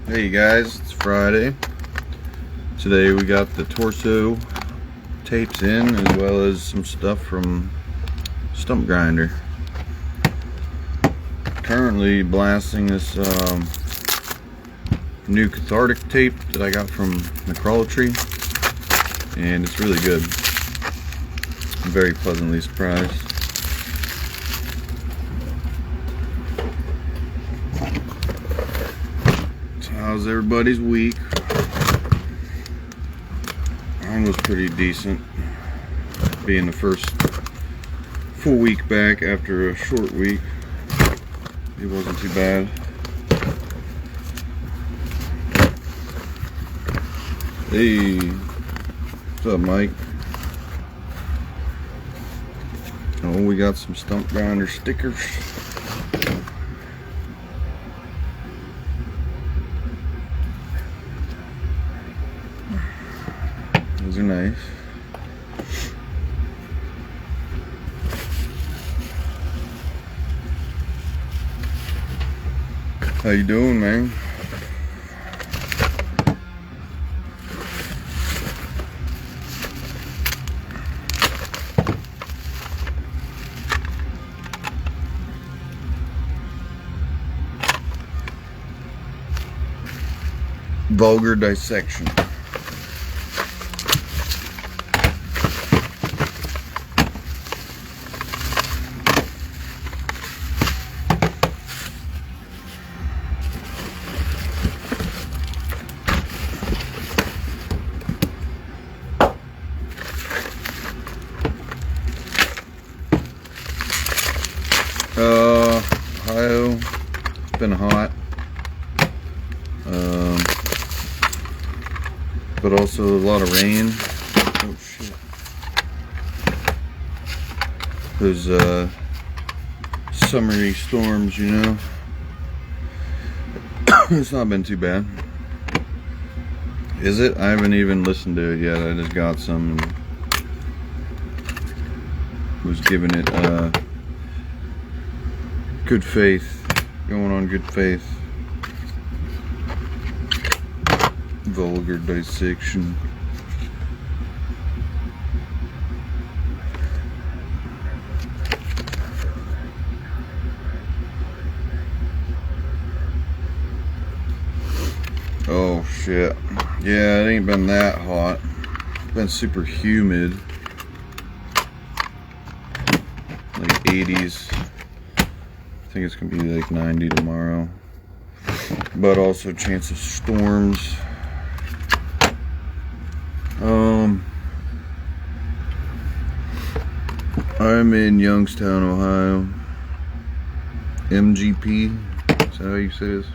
Hey guys, it's Friday. Today we got the torso tapes in, as well as some stuff from Stump Grinder. Currently blasting this new cathartic tape that I got from Necrolatry, and it's really good. I'm very pleasantly surprised. So how's everybody's week? Mine was pretty decent, being the first full week back after a short week. It wasn't too bad. Hey, what's up, Mike? Oh, we got some Stump Grinder stickers. Those are nice. How you doing, man? Vulgar Dissection. Ohio, it's been hot, but also a lot of rain. Oh shit! Those summery storms, you know. It's not been too bad. Is it? I haven't even listened to it yet. I just got some and was giving it good faith, going on good faith. Vulgar Dissection. Oh shit. Yeah, it ain't been that hot. It's been super humid. Like 80s. I think it's gonna be like 90 tomorrow. But also chance of storms. I'm in Youngstown, Ohio. MGP, is that how you say this?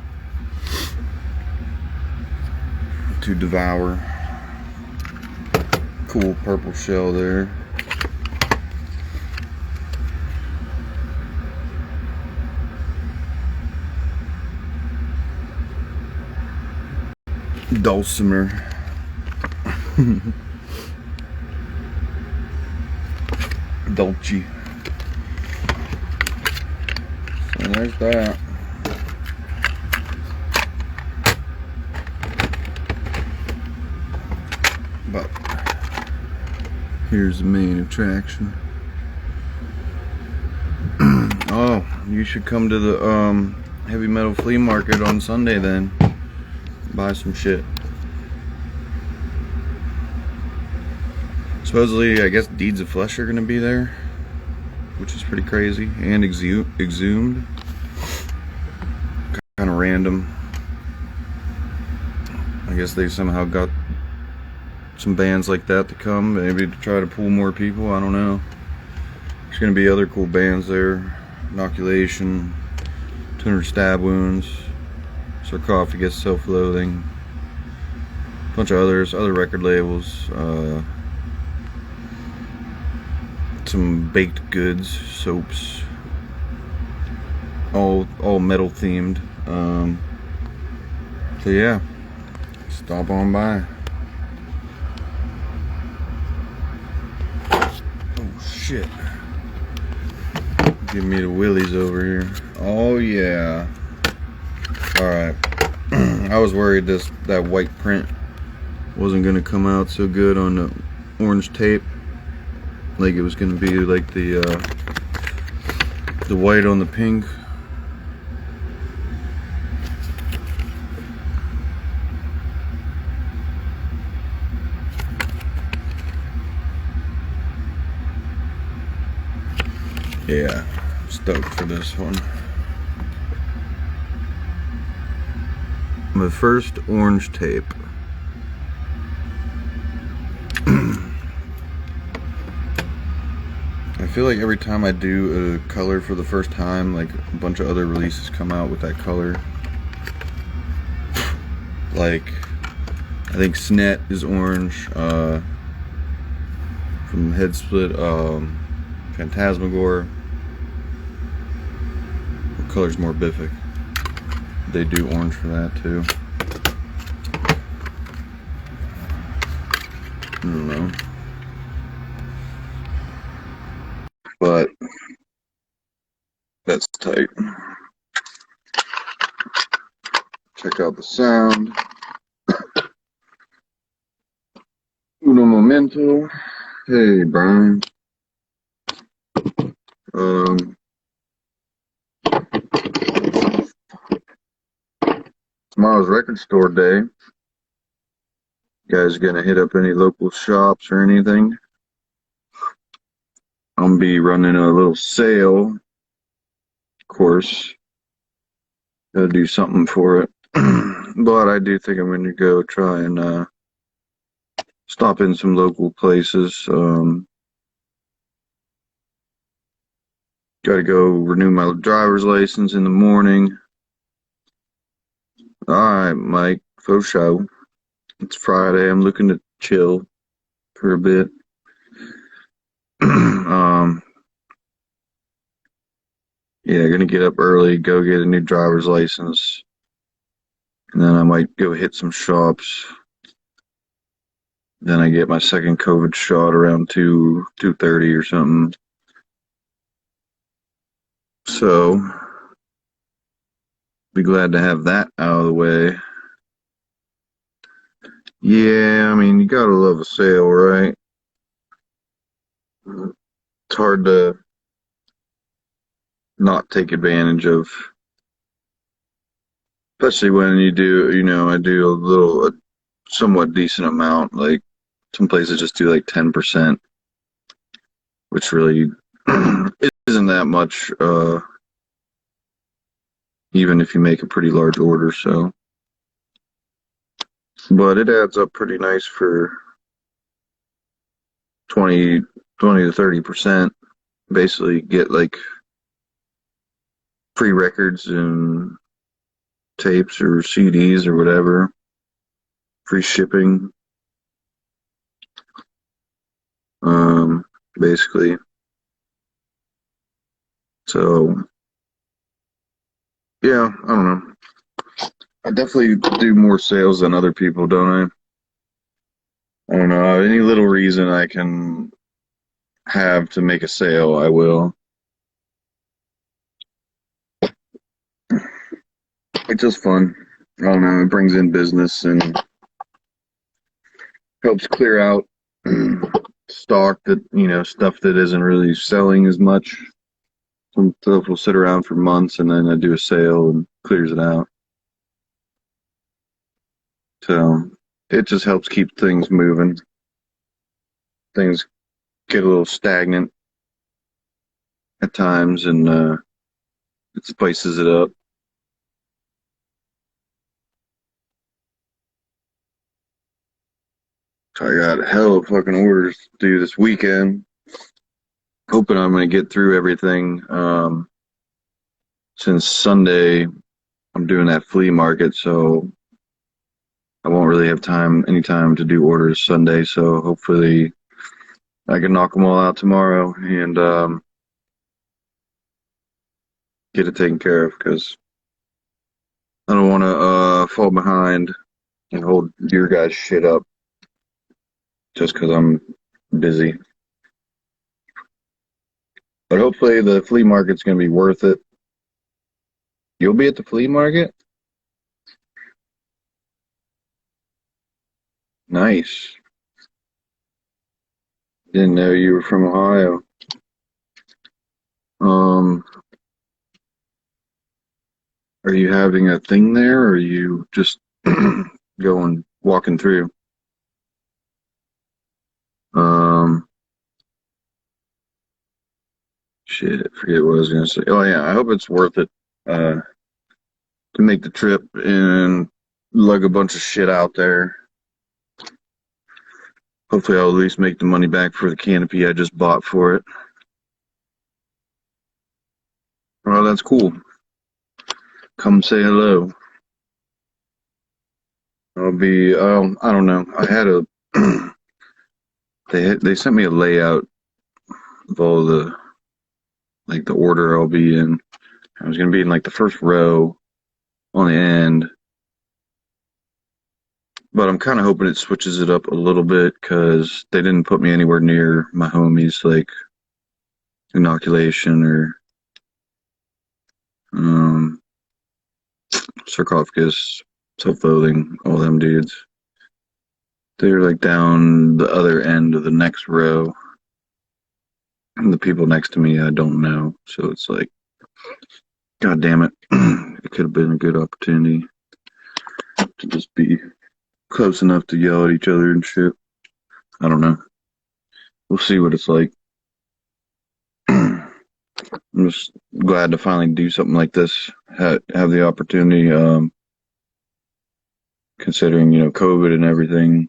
To devour. Cool purple shell there. Dulcimer. Dolce. So there's that. But here's the main attraction. Oh, you should come to the heavy metal flea market on Sunday then. Buy some shit. Supposedly, I guess Deeds of Flesh are gonna be there, which is pretty crazy, and Exhumed. Kind of random. I guess they somehow got some bands like that to come, maybe to try to pull more people. I don't know. There's gonna be other cool bands there: Inoculation, 200 Stab Wounds, Sarcophagus, Self-Loathing, a bunch of other record labels. Some baked goods, soaps, all metal themed. So yeah, stop on by. Oh shit! Give me the willies over here. Oh yeah. All right. I was worried that white print wasn't gonna come out so good on the orange tape. Like it was gonna be like the white on the pink. Yeah, stoked for this one. My first orange tape. I feel like every time I do a color for the first time, like a bunch of other releases come out with that color. Like, I think Snet is orange, from Head Split, Phantasmagore. What color's Morbific? They do orange for that too. I don't know. But that's tight. Check out the sound. Uno momento. Hey, Brian. Tomorrow's record store day. You guys gonna hit up any local shops or anything? I'm gonna be running a little sale. Of course, gotta do something for it. But I do think I'm gonna go try and stop in some local places. Gotta go renew my driver's license in the morning. Alright, Mike, for show. It's Friday. I'm looking to chill for a bit. Yeah, gonna get up early, go get a new driver's license, and then I might go hit some shops. Then I get my second COVID shot around 2:30 or something. So, be glad to have that out of the way. Yeah, I mean, you gotta love a sale, right? It's hard to not take advantage of, especially when you do, I do a somewhat decent amount. Like some places just do like 10%, which really isn't that much, even if you make a pretty large order. So, but it adds up pretty nice for 20 to 30%. Basically, get like free records and tapes or CDs or whatever, free shipping. Basically. So, yeah, I don't know. I definitely do more sales than other people, don't I? I don't know. Any little reason I can have to make a sale, I will. It's just fun. I don't know. It brings in business and helps clear out stock that, stuff that isn't really selling as much. Some stuff will sit around for months and then I do a sale and clears it out. So it just helps keep things moving. Things get a little stagnant at times and it spices it up. So I got a hell of fucking orders to do this weekend. Hoping I'm going to get through everything. Since Sunday, I'm doing that flea market, so I won't really have any time to do orders Sunday. So hopefully I can knock them all out tomorrow and get it taken care of because I don't want to fall behind and hold your guys' shit up just because I'm busy. But hopefully the flea market's going to be worth it. You'll be at the flea market? Nice. Didn't know you were from Ohio. Um, are you having a thing there, or are you just going walking through? Um, shit, I forget what I was gonna say. Oh yeah, I hope it's worth it uh to make the trip and lug a bunch of shit out there. Hopefully I'll at least make the money back for the canopy I just bought for it. Well, that's cool. Come say hello. I'll be I don't know. I had a they sent me a layout of all the like the order I'll be in. I was gonna be in like the first row on the end, but I'm kind of hoping it switches it up a little bit because they didn't put me anywhere near my homies like inoculation or um, sarcophagus, self-loathing, all them dudes. They're like down the other end of the next row, and the people next to me I don't know. So it's like, God damn it, it could have been a good opportunity to just be close enough to yell at each other and shit. I don't know. We'll see what it's like. I'm just glad to finally do something like this. Have the opportunity. Considering COVID and everything,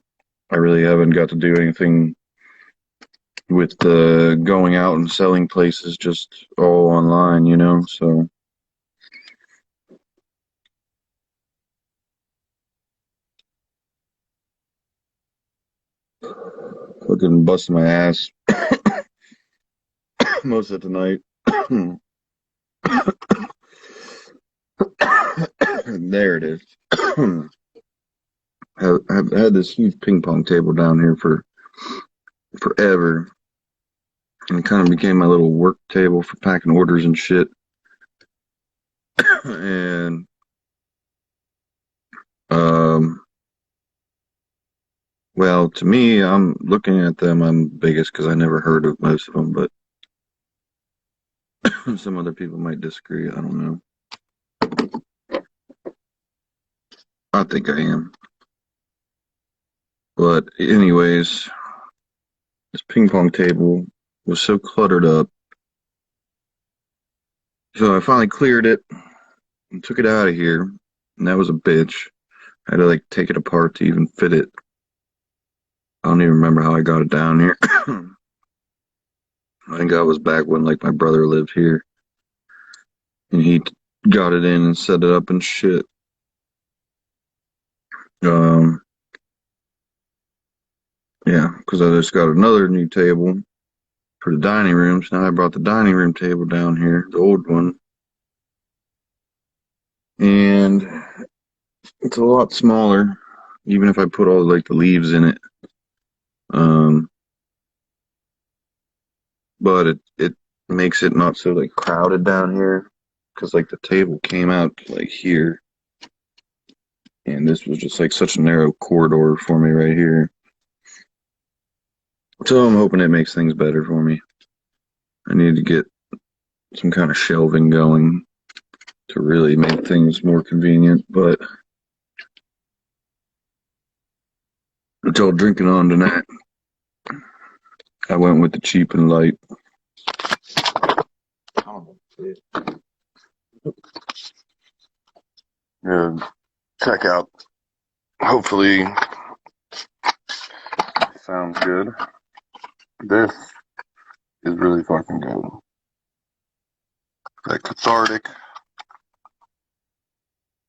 I really haven't got to do anything with the going out and selling places, just all online. So fucking busting my ass most of the night. There it is. I've had this huge ping pong table down here for forever, and it kind of became my little work table for packing orders and shit. And um, well, to me, I'm looking at them. I'm biggest because I never heard of most of them, but some other people might disagree. I don't know. I think I am. But anyways, this ping pong table was so cluttered up. So I finally cleared it and took it out of here. And that was a bitch. I had to like take it apart to even fit it. I don't even remember how I got it down here. I think I was back when like my brother lived here and he got it in and set it up and shit. Um, yeah, because I just got another new table for the dining room. So now I brought the dining room table down here, the old one. And it's a lot smaller, even if I put all like the leaves in it. Um, but it makes it not so like crowded down here because like the table came out to, like here, and this was just like such a narrow corridor for me right here. So I'm hoping it makes things better for me. I need to get some kind of shelving going to really make things more convenient, but what y'all drinking on tonight? I went with the cheap and light. Yeah, check out. Hopefully, sounds good. This is really fucking good. That cathartic.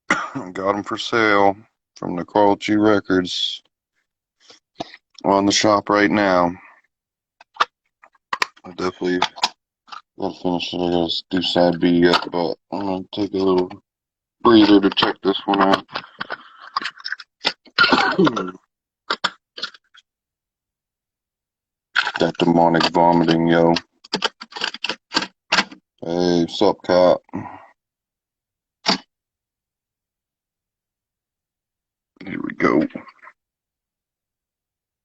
Got them for sale from Necrology Records on the shop right now. I definitely gotta finish it. I gotta do side B yet, but I'm gonna take a little breather to check this one out. That demonic vomiting, yo. Hey, sup, cat? Here we go.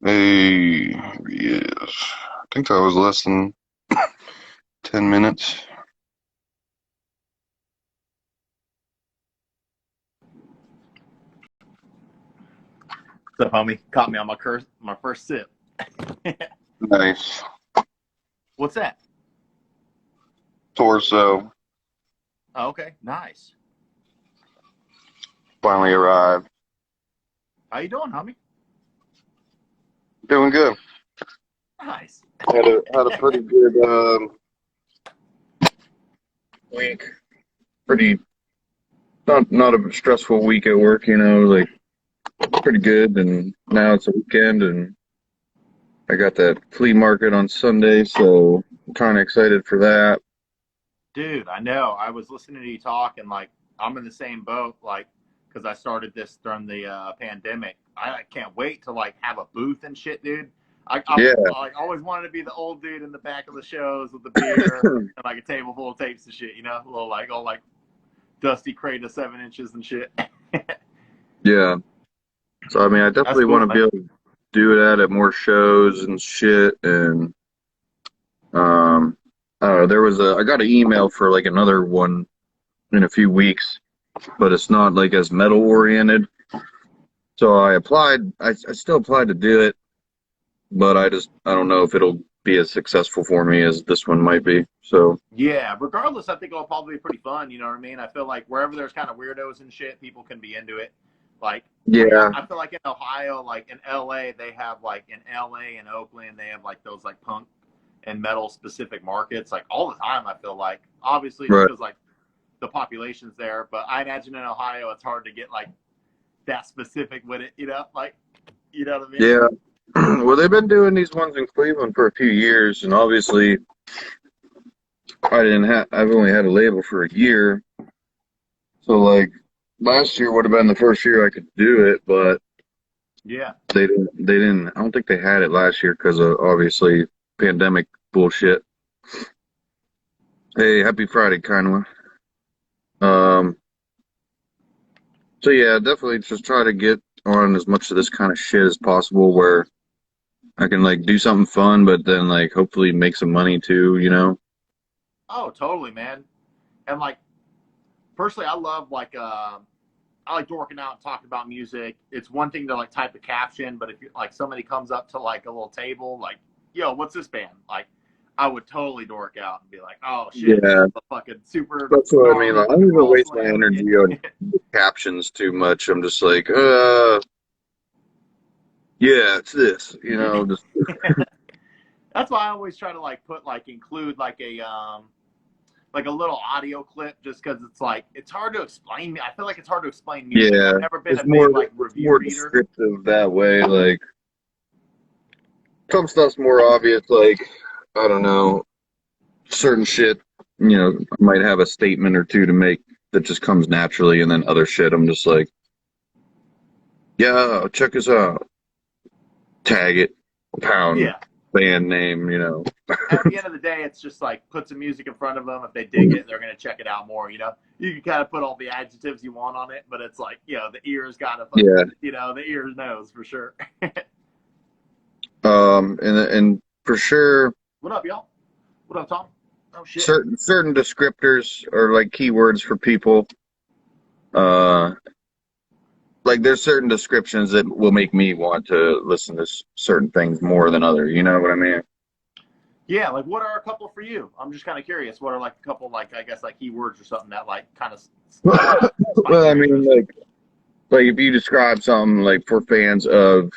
Hey, here he is. I think that was less than 10 minutes. What's up, homie? Caught me on my first sip. Nice. What's that? Torso Oh, okay, nice. finally arrived. How you doing, homie? Doing good. Nice. Had a pretty good week. Pretty not a stressful week at work, like pretty good. And now it's a weekend, and I got that flea market on Sunday, so I'm kind of excited for that. Dude, I know. I was listening to you talk, and like, I'm in the same boat. Like, because I started this during the pandemic. I can't wait to like have a booth and shit, dude. Yeah, I like always wanted to be the old dude in the back of the shows with the beer and like a table full of tapes and shit. A little like all like dusty crate of 7 inches and shit. yeah. So I mean, I That's definitely want cool, to be man. able to do that at more shows and shit. And um, I don't know. I got an email for like another one in a few weeks, but it's not like as metal oriented. So I applied. I still applied to do it, but I don't know if it'll be as successful for me as this one might be. So Yeah, regardless, I think it'll probably be pretty fun. You know what I mean? I feel like wherever there's kind of weirdos and shit, people can be into it. Like, yeah, I feel like in Ohio, like in LA, they have like in LA and Oakland, they have like those like punk and metal specific markets like all the time. I feel like obviously just right, because like the population's there, but I imagine in Ohio it's hard to get like that specific with it. Like you know what I mean? yeah. Well, they've been doing these ones in Cleveland for a few years, and obviously I've only had a label for a year. So like last year would have been the first year I could do it, but Yeah. they didn't. I don't think they had it last year because of obviously pandemic bullshit. Hey, happy Friday, Kinwa. Um, so yeah, definitely just try to get on as much of this kind of shit as possible where I can like do something fun, but then like hopefully make some money too. Oh, totally, man. And like personally, I like dorking out and talking about music. It's one thing to like type a caption, but if you like somebody comes up to like a little table, like, yo, what's this band? Like, I would totally dork out and be like, oh shit, this Yeah, is a fucking super that's what I mean. gnarly Like, I don't fucking even raw waste my slam. energy on captions too much. I'm just like, yeah, it's this. Just That's why I always try to like include like a little audio clip just because it's like it's hard to explain. I feel like it's hard to explain music. yeah, I've never been a big like it's review more reader. descriptive that way. Like some stuff's more obvious. Like I don't know, certain shit. I might have a statement or two to make that just comes naturally, and then other shit, I'm just like, yeah, check us out, tag it, pound, Yeah, band name. at the end of the day, it's just like put some music in front of them. If they dig it, they're gonna check it out more. You can kind of put all the adjectives you want on it, but it's like the ears gotta Yeah. fucking the ears knows for sure. And for sure, What up, y'all? What up, Tom? Oh shit. certain descriptors are like keywords for people. Uh, like there's certain descriptions that will make me want to listen to certain things more than other. You know what I mean? Yeah, like what are a couple for you? I'm just kind of curious. What are like a couple like I guess like keywords or something that like kind of spike Well, I your mean, interest? like if you describe something like for fans of,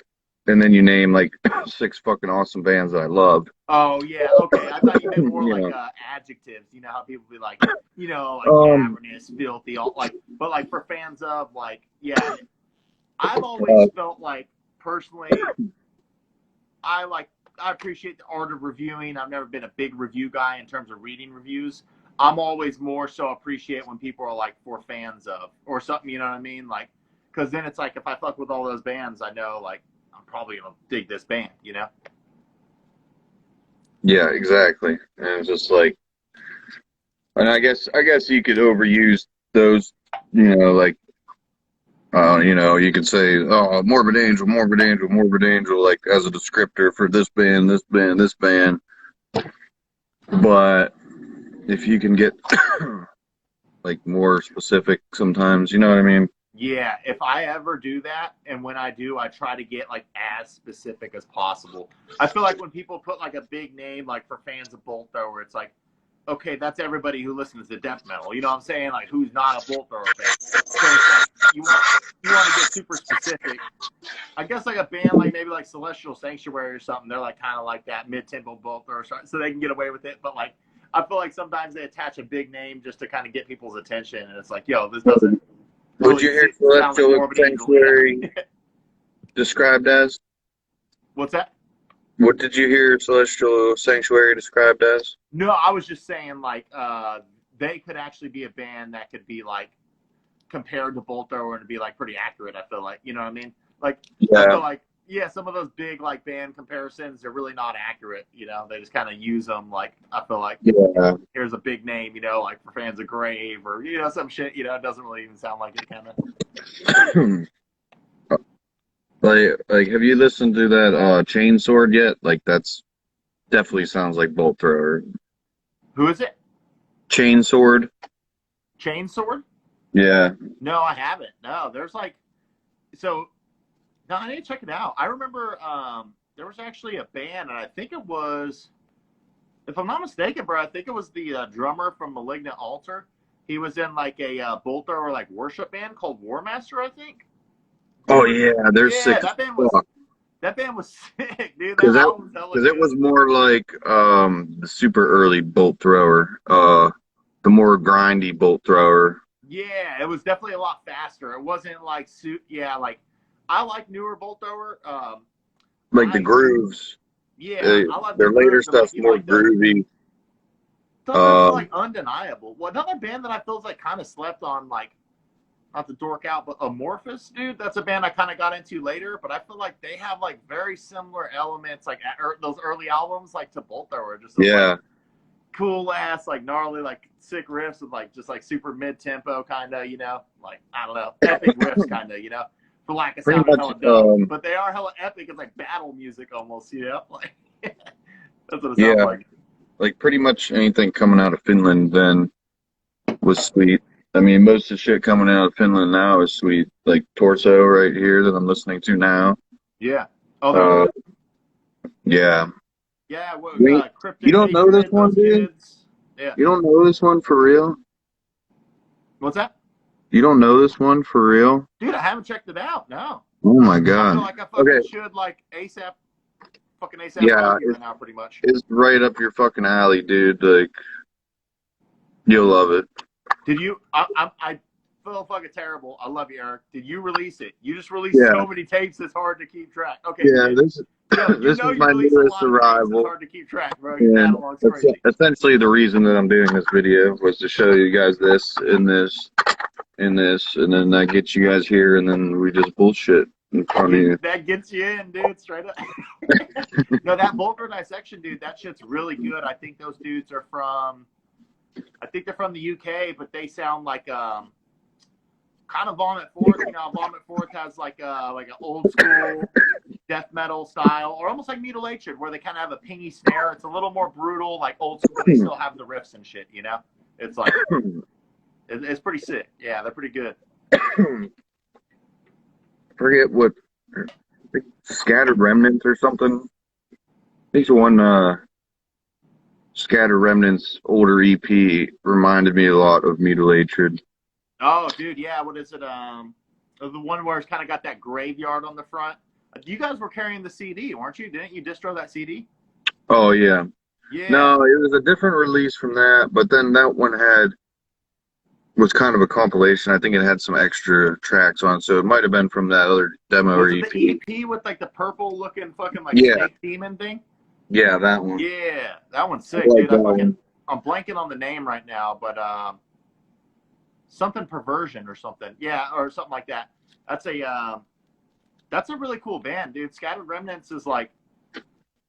and then you name like six fucking awesome bands that I love. Oh yeah, okay. I thought you meant more You like know, adjectives. You know how people be like, like um, cavernous, filthy, all like. But like for fans of like, yeah, I've uh, always felt like personally, I appreciate the art of reviewing. I've never been a big review guy in terms of reading reviews. I'm always more so appreciate when people are like for fans of or something. You know what I mean? Like, because then it's like if I fuck with all those bands, I know like I'm probably gonna dig this band. yeah, exactly. And it's just like, and I guess you could overuse those, like You know, you could say, oh, Morbid Angel, Morbid Angel, Morbid Angel, like as a descriptor for this band, this band, this band. But if you can get like more specific sometimes, you know what I mean? Yeah, if I ever do that, and when I do, I try to get like as specific as possible. I feel like when people put like a big name, like for fans of Bolt Thrower, it's like, okay, that's everybody who listens to death metal. You know what I'm saying? Like, who's not a Bolt Thrower fan? So it's like you want to get super specific. I guess like a band like maybe like Celestial Sanctuary or something, they're like kind of like that mid-tempo Bolt Thrower, so they can get away with it. But like, I feel like sometimes they attach a big name just to kind of get people's attention, and it's like, yo, this doesn't Would really you hear sound like Celestial Morbid Angel. Sanctuary described as? What's that? What did you hear Celestial Sanctuary described as? No, I was just saying like they could actually be a band that could be like compared to Bolt Thrower and be like pretty accurate. I feel like, you know what I mean? Like I feel like some of those big like band comparisons, they're really not accurate. You know, they just kind of use them. Like I feel like here's a big name, you know, like for fans of Grave or you know some shit. You know, it doesn't really even sound like it kind of. Like, have you listened to that Chainsword yet? Like, that's definitely sounds like Bolt Thrower. Who is it? Chainsword. Chainsword? Yeah. No, I haven't. No, there's like so. No, I need to check it out. I remember there was actually a band, and I think it was, if I'm not mistaken, bro, I think it was the drummer from Malignant Altar. He was in like a Bolt Thrower like worship band called War Master, I think. Oh yeah, they're sick. That band was sick, dude. Because That it was more like the super early Bolt Thrower, the more grindy Bolt Thrower. Yeah, it was definitely a lot faster. It wasn't like like I like newer Bolt Thrower. Like the grooves. Yeah, I love their later grooves, stuff's like, more groovy. Those are like undeniable. Well, another band that I feel is like kind of slept on, like not to dork out, but Amorphous, dude. That's a band I kind of got into later, but I feel like they have like very similar elements, like those early albums, like to Bolt Thrower, just like, cool ass, like gnarly, like sick riffs with like just like super mid tempo, kind of, you know, like I don't know, epic riffs, kind of, you know, for lack of sounding hella dumb, but they are hella epic. It's like battle music almost, you know, like that's what it sounds like. Like pretty much anything coming out of Finland then was sweet. I mean, most of the shit coming out of Finland now is sweet. Like Torso right here that I'm listening to now. Yeah. Oh, yeah. Yeah. Well, you don't know this one, dude? Yeah. You don't know this one for real? What's that? You don't know this one for real? Dude, I haven't checked it out. No. Oh my god. I feel like I fucking should, like ASAP. Fucking ASAP. Yeah, now, pretty much. It's right up your fucking alley, dude. Like, you'll love it. Did you? I feel fucking terrible. I love you, Eric. Did you release it? You just released so many tapes. It's hard to keep track. Okay. Yeah, this is my newest arrival. It's hard to keep track, bro. That's essentially the reason that I'm doing this video was to show you guys this and this and this, and then that gets you guys here, and then we just bullshit in front of you. That gets you in, dude, straight up. No, that Vulgar Dissection, dude, that shit's really good. I think those dudes are from, they're from the UK, but they sound like kind of Vomit Forth. You know, Vomit Forth has like an old school death metal style, or almost like Mutilation, where they kind of have a pingy snare. It's a little more brutal, like old school, but they still have the riffs and shit. You know, it's like it's pretty sick. Yeah, they're pretty good. Forget what Scattered Remnants or something. I think the one Scattered Remnants older EP reminded me a lot of Mutilation. Oh, dude, yeah. What is it? The one where it's kind of got that graveyard on the front. You guys were carrying the CD, weren't you? Didn't you distro that CD? Oh yeah. Yeah. No, it was a different release from that, but then that one was kind of a compilation. I think it had some extra tracks on, so it might have been from that other demo or EP. The EP with like the purple looking fucking like snake demon thing? Yeah, that one. Yeah, that one's sick, dude. I'm blanking on the name right now, but something Perversion or something. Yeah, or something like that. That's a really cool band, dude. Scattered Remnants is like,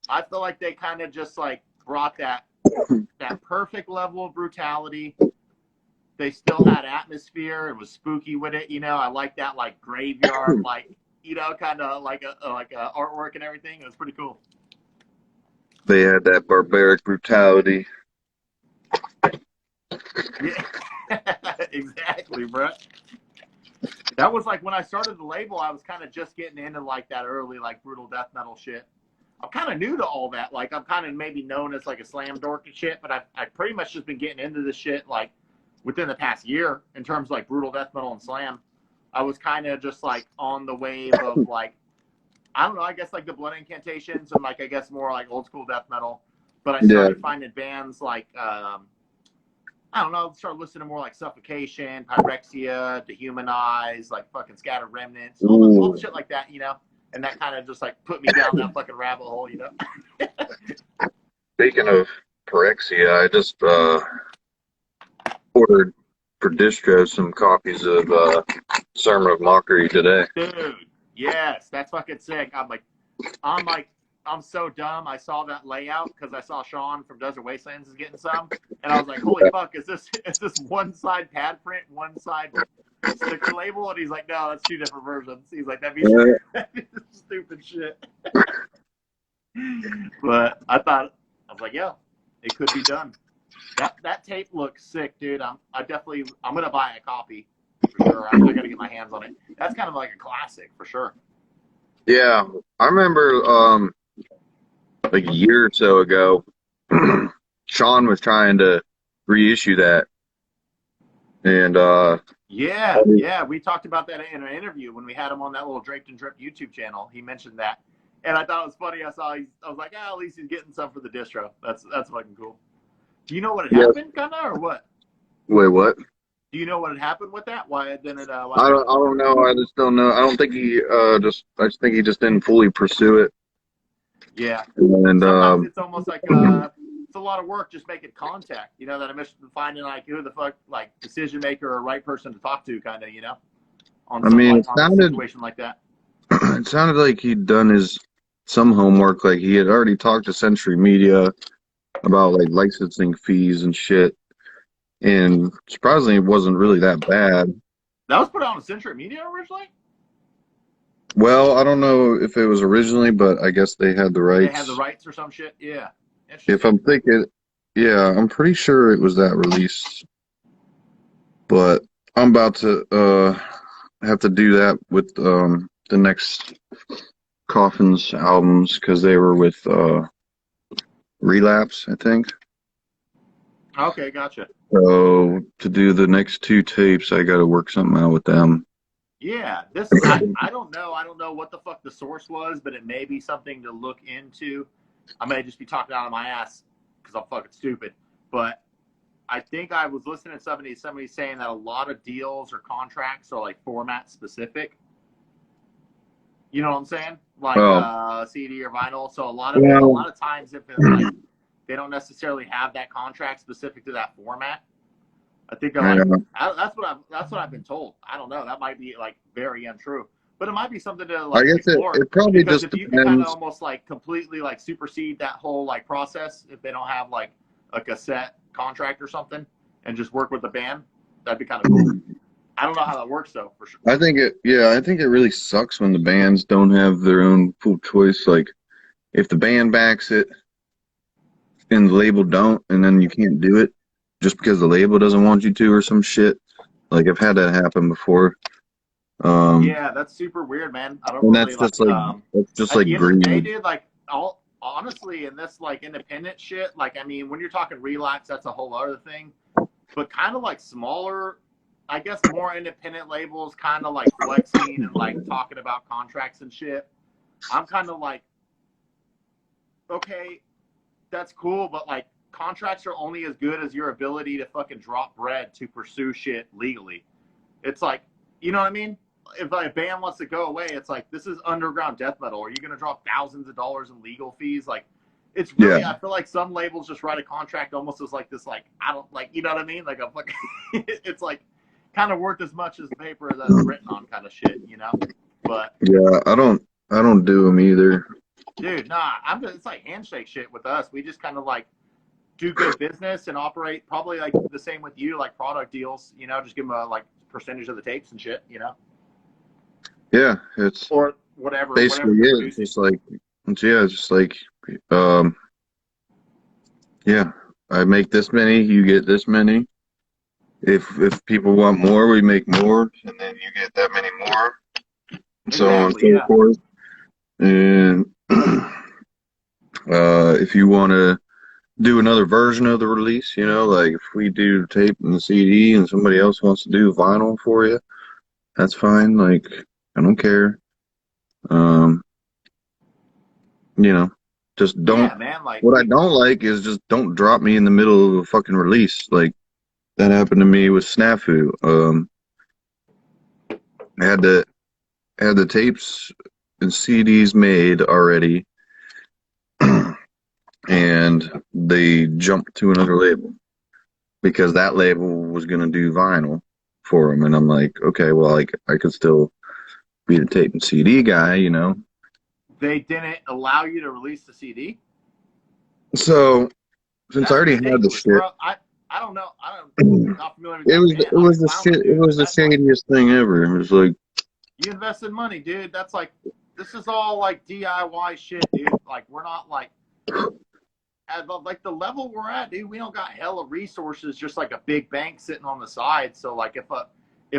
I feel like they kind of just like brought that perfect level of brutality they still had atmosphere. It was spooky with it, you know. I like that like graveyard, like, you know, kind of like a artwork and everything. It was pretty cool. They had that barbaric brutality. Yeah, exactly, bro. That was like when I started the label. I was kind of just getting into like that early like brutal death metal shit. I'm kind of new to all that. Like I'm kind of maybe known as like a slam dork and shit, but I've pretty much just been getting into this shit like within the past year in terms of like brutal death metal and slam. I was kind of just like on the wave of like, I don't know, I guess like the Blood Incantations and like I guess more like old school death metal. But I started finding bands like I don't know, started listening to more like Suffocation, Pyrexia, Dehumanize, like fucking Scattered Remnants, all the shit like that, you know? And that kind of just like put me down that fucking rabbit hole, you know? Speaking of Pyrexia, I just ordered for distro some copies of Sermon of Mockery today. Dude, yes, that's fucking sick. I'm so dumb. I saw that layout because I saw Sean from Desert Wastelands is getting some, and I was like, "Holy fuck! Is this one side pad print, one side sticker label?" And he's like, "No, that's two different versions." He's like, "That'd be stupid shit." But I was like, "Yeah, it could be done." That tape looks sick, dude. I'm gonna buy a copy for sure. I gotta get my hands on it. That's kind of like a classic for sure. Yeah, I remember like a year or so ago, Sean was trying to reissue that, and yeah, we talked about that in an interview when we had him on that little Draped and Dripped YouTube channel. He mentioned that, and I thought it was funny. I was like, at least he's getting some for the distro. That's fucking cool. Do you know what had happened, kinda, or what? Wait, what? Do you know what had happened with that? Why didn't it? I don't know. I just don't know. I don't think he I just think he just didn't fully pursue it. Yeah. And sometimes it's almost like it's a lot of work just making contact. You know that I'm finding like who the fuck like decision maker or right person to talk to, kind of. You know, on a situation like that. It sounded like he'd done some homework. Like he had already talked to Century Media about like licensing fees and shit. And surprisingly, it wasn't really that bad. That was put out on Century Media originally? Well, I don't know if it was originally, but I guess they had the rights. They had the rights or some shit? Yeah. If I'm thinking, yeah, I'm pretty sure it was that release. But I'm about to have to do that with the next Coffins albums because they were with Relapse, I think. Okay, gotcha. So to do the next two tapes, I got to work something out with them. Yeah, I don't know. I don't know what the fuck the source was, but it may be something to look into. I may just be talking out of my ass because I'm fucking stupid. But I think I was listening to somebody saying that a lot of deals or contracts are like format specific. You know what I'm saying? Like CD or vinyl. So a lot of times if it's like they don't necessarily have that contract specific to that format. I think that's what I've been told. I don't know. That might be like very untrue, but it might be something to like I guess explore. It probably because just if you depends. can kind of almost like completely like supersede that whole like process if they don't have like a cassette contract or something and just work with the band, that'd be kind of cool. I don't know how that works though, for sure. I think it really sucks when the bands don't have their own full choice. Like if the band backs it and the label don't, and then you can't do it just because the label doesn't want you to or some shit. Like I've had that happen before. Yeah, that's super weird, man. I don't and really that's just like greed. They did like honestly in this like independent shit. Like I mean, when you're talking Relapse, that's a whole other thing. But kind of like smaller, I guess more independent labels, kind of like flexing and like talking about contracts and shit. I'm kind of like, okay, that's cool, but like contracts are only as good as your ability to fucking drop bread to pursue shit legally. It's like, you know what I mean? If like, a band wants to go away, it's like, this is underground death metal. Are you going to drop thousands of dollars in legal fees? Like, it's really, I feel like some labels just write a contract almost as like this, like, I don't like, you know what I mean? Like, a fucking, it's like kind of worth as much as the paper that's written on kind of shit, you know? But yeah, I don't do them either. Dude, nah, it's like handshake shit with us. We just kind of like, do good business and operate probably like the same with you, like product deals. You know, just give them a like percentage of the tapes and shit. You know, Yeah, it's or whatever basically you're it. It's producing. just like, it's just like, um, yeah, I make this many, you get this many. If people want more, we make more, and then you get that many more, and so on and Exactly. so Yeah. forth. And if you want to do another version of the release, like if we do tape and the CD, and somebody else wants to do vinyl for you, that's fine. Like, I don't care. Um, you know, just don't. Yeah, man. Like What I we. don't like is just don't drop me in the middle of a fucking release. Like that happened to me with Snafu. I had the tapes and CDs made already, and they jumped to another label because that label was gonna do vinyl for them, and I'm like, okay, well, like I could still be the tape and CD guy. They didn't allow you to release the CD. So since I That's already had the ridiculous, shit, bro. I don't know. I don't. Not familiar with it that was band. it I'll be was the clowning, shit. It dude. was But the that's like shadiest thing ever. It was like, you invested money, dude. That's like this is all like DIY shit, dude. Like we're not like at like the level we're at, dude. We don't got hella resources, just like a big bank sitting on the side. So like if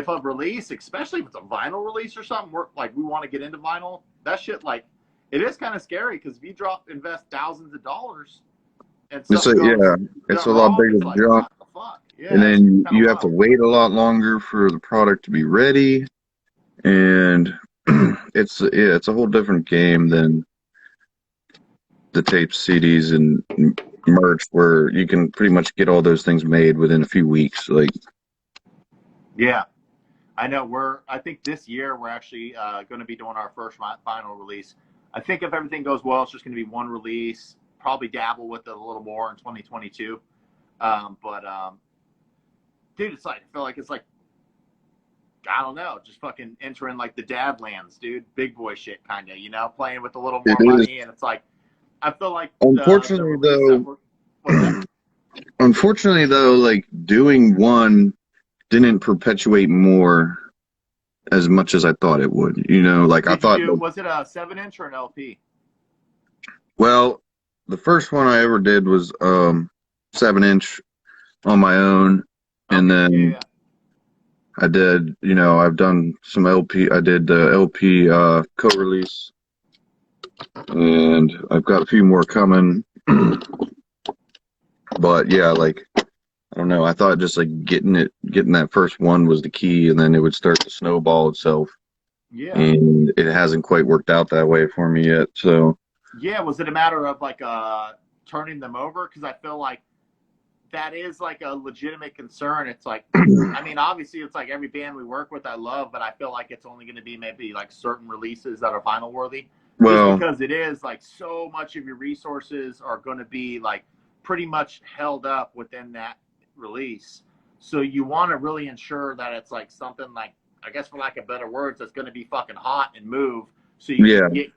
a release, especially if it's a vinyl release or something, we're like we want to get into vinyl. That shit like it is kind of scary because if you invest thousands of dollars and it's something goes yeah, it's done a lot wrong, bigger it's like jump, what the fuck? and Yeah, it's then kind of you have to wild. wait a lot longer for the product to be ready, and it's a whole different game than the tapes, CDs, and merch, where you can pretty much get all those things made within a few weeks. Like, Yeah. I know I think this year we're actually going to be doing our first final release. I think if everything goes well, it's just going to be one release, probably dabble with it a little more in 2022. But dude, it's like, I feel like it's like, I don't know, just fucking entering like the dad lands, dude. Big boy shit, kind of, playing with a little it more is. money. And it's like, I feel like the Unfortunately, release that though, what's that? like doing one didn't perpetuate more as much as I thought it would. Like I Did you thought, do, like, was it a 7-inch or an LP? well, the first one I ever did was 7-inch on my own, and Okay, yeah, then yeah. I did, I've done some LP. I did the LP co-release, and I've got a few more coming. But yeah, like I don't know. I thought just like getting that first one was the key, and then it would start to snowball itself. Yeah. And it hasn't quite worked out that way for me yet. So Yeah, was it a matter of like turning them over? Because I feel like that is like a legitimate concern. It's like, I mean, obviously, it's like every band we work with, I love, but I feel like it's only going to be maybe like certain releases that are vinyl worthy, just well, because it is like so much of your resources are going to be like pretty much held up within that release. So you want to really ensure that it's like something like, I guess for lack of better words, that's going to be fucking hot and move, so you yeah. can get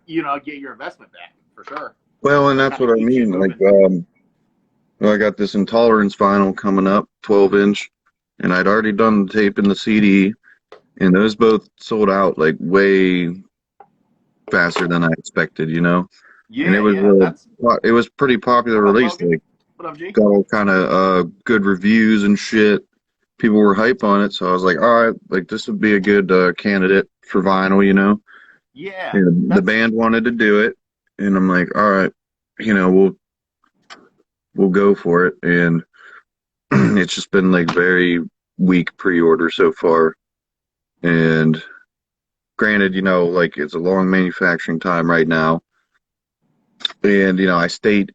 your investment back for sure. Well, and that's Kind of what I keep shit mean. Like, moving. well, I got this Intolerance vinyl coming up, 12-inch, and I'd already done the tape and the CD, and those both sold out like way faster than I expected. And Yeah, yeah. That's it was pretty popular what up, release. Logan? Like, What up, G? got all kind of good reviews and shit. People were hype on it, so I was like, all right, like this would be a good candidate for vinyl. Yeah, And the that's band wanted to do it, and I'm like, all right, we'll go for it. And it's just been like very weak pre-order so far. And granted, like it's a long manufacturing time right now. And I state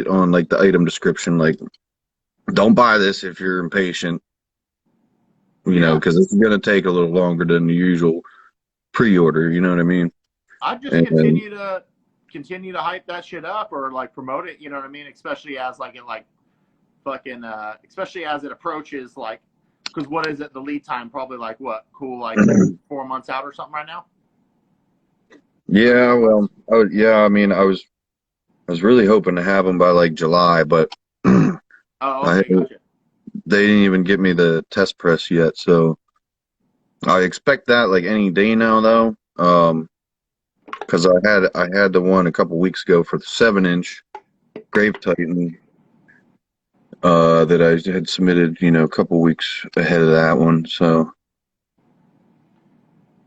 on like the item description, like don't buy this if you're impatient, yeah. because it's gonna take a little longer than the usual pre-order. You know what I mean? I just And continue to hype that shit up or like promote it. You know what I mean? Especially as like it like fucking especially as it approaches like because what is it? The lead time probably like what? Cool, like 4 months out or something right now. yeah, 3 4 months. well, I mean, I was really hoping to have them by like July, but Oh, I okay, gotcha. they didn't even get me the test press yet, so I expect that like any day now though. Because I had the one a couple weeks ago for the 7-inch Grave Titan that I had submitted, a couple weeks ahead of that one. So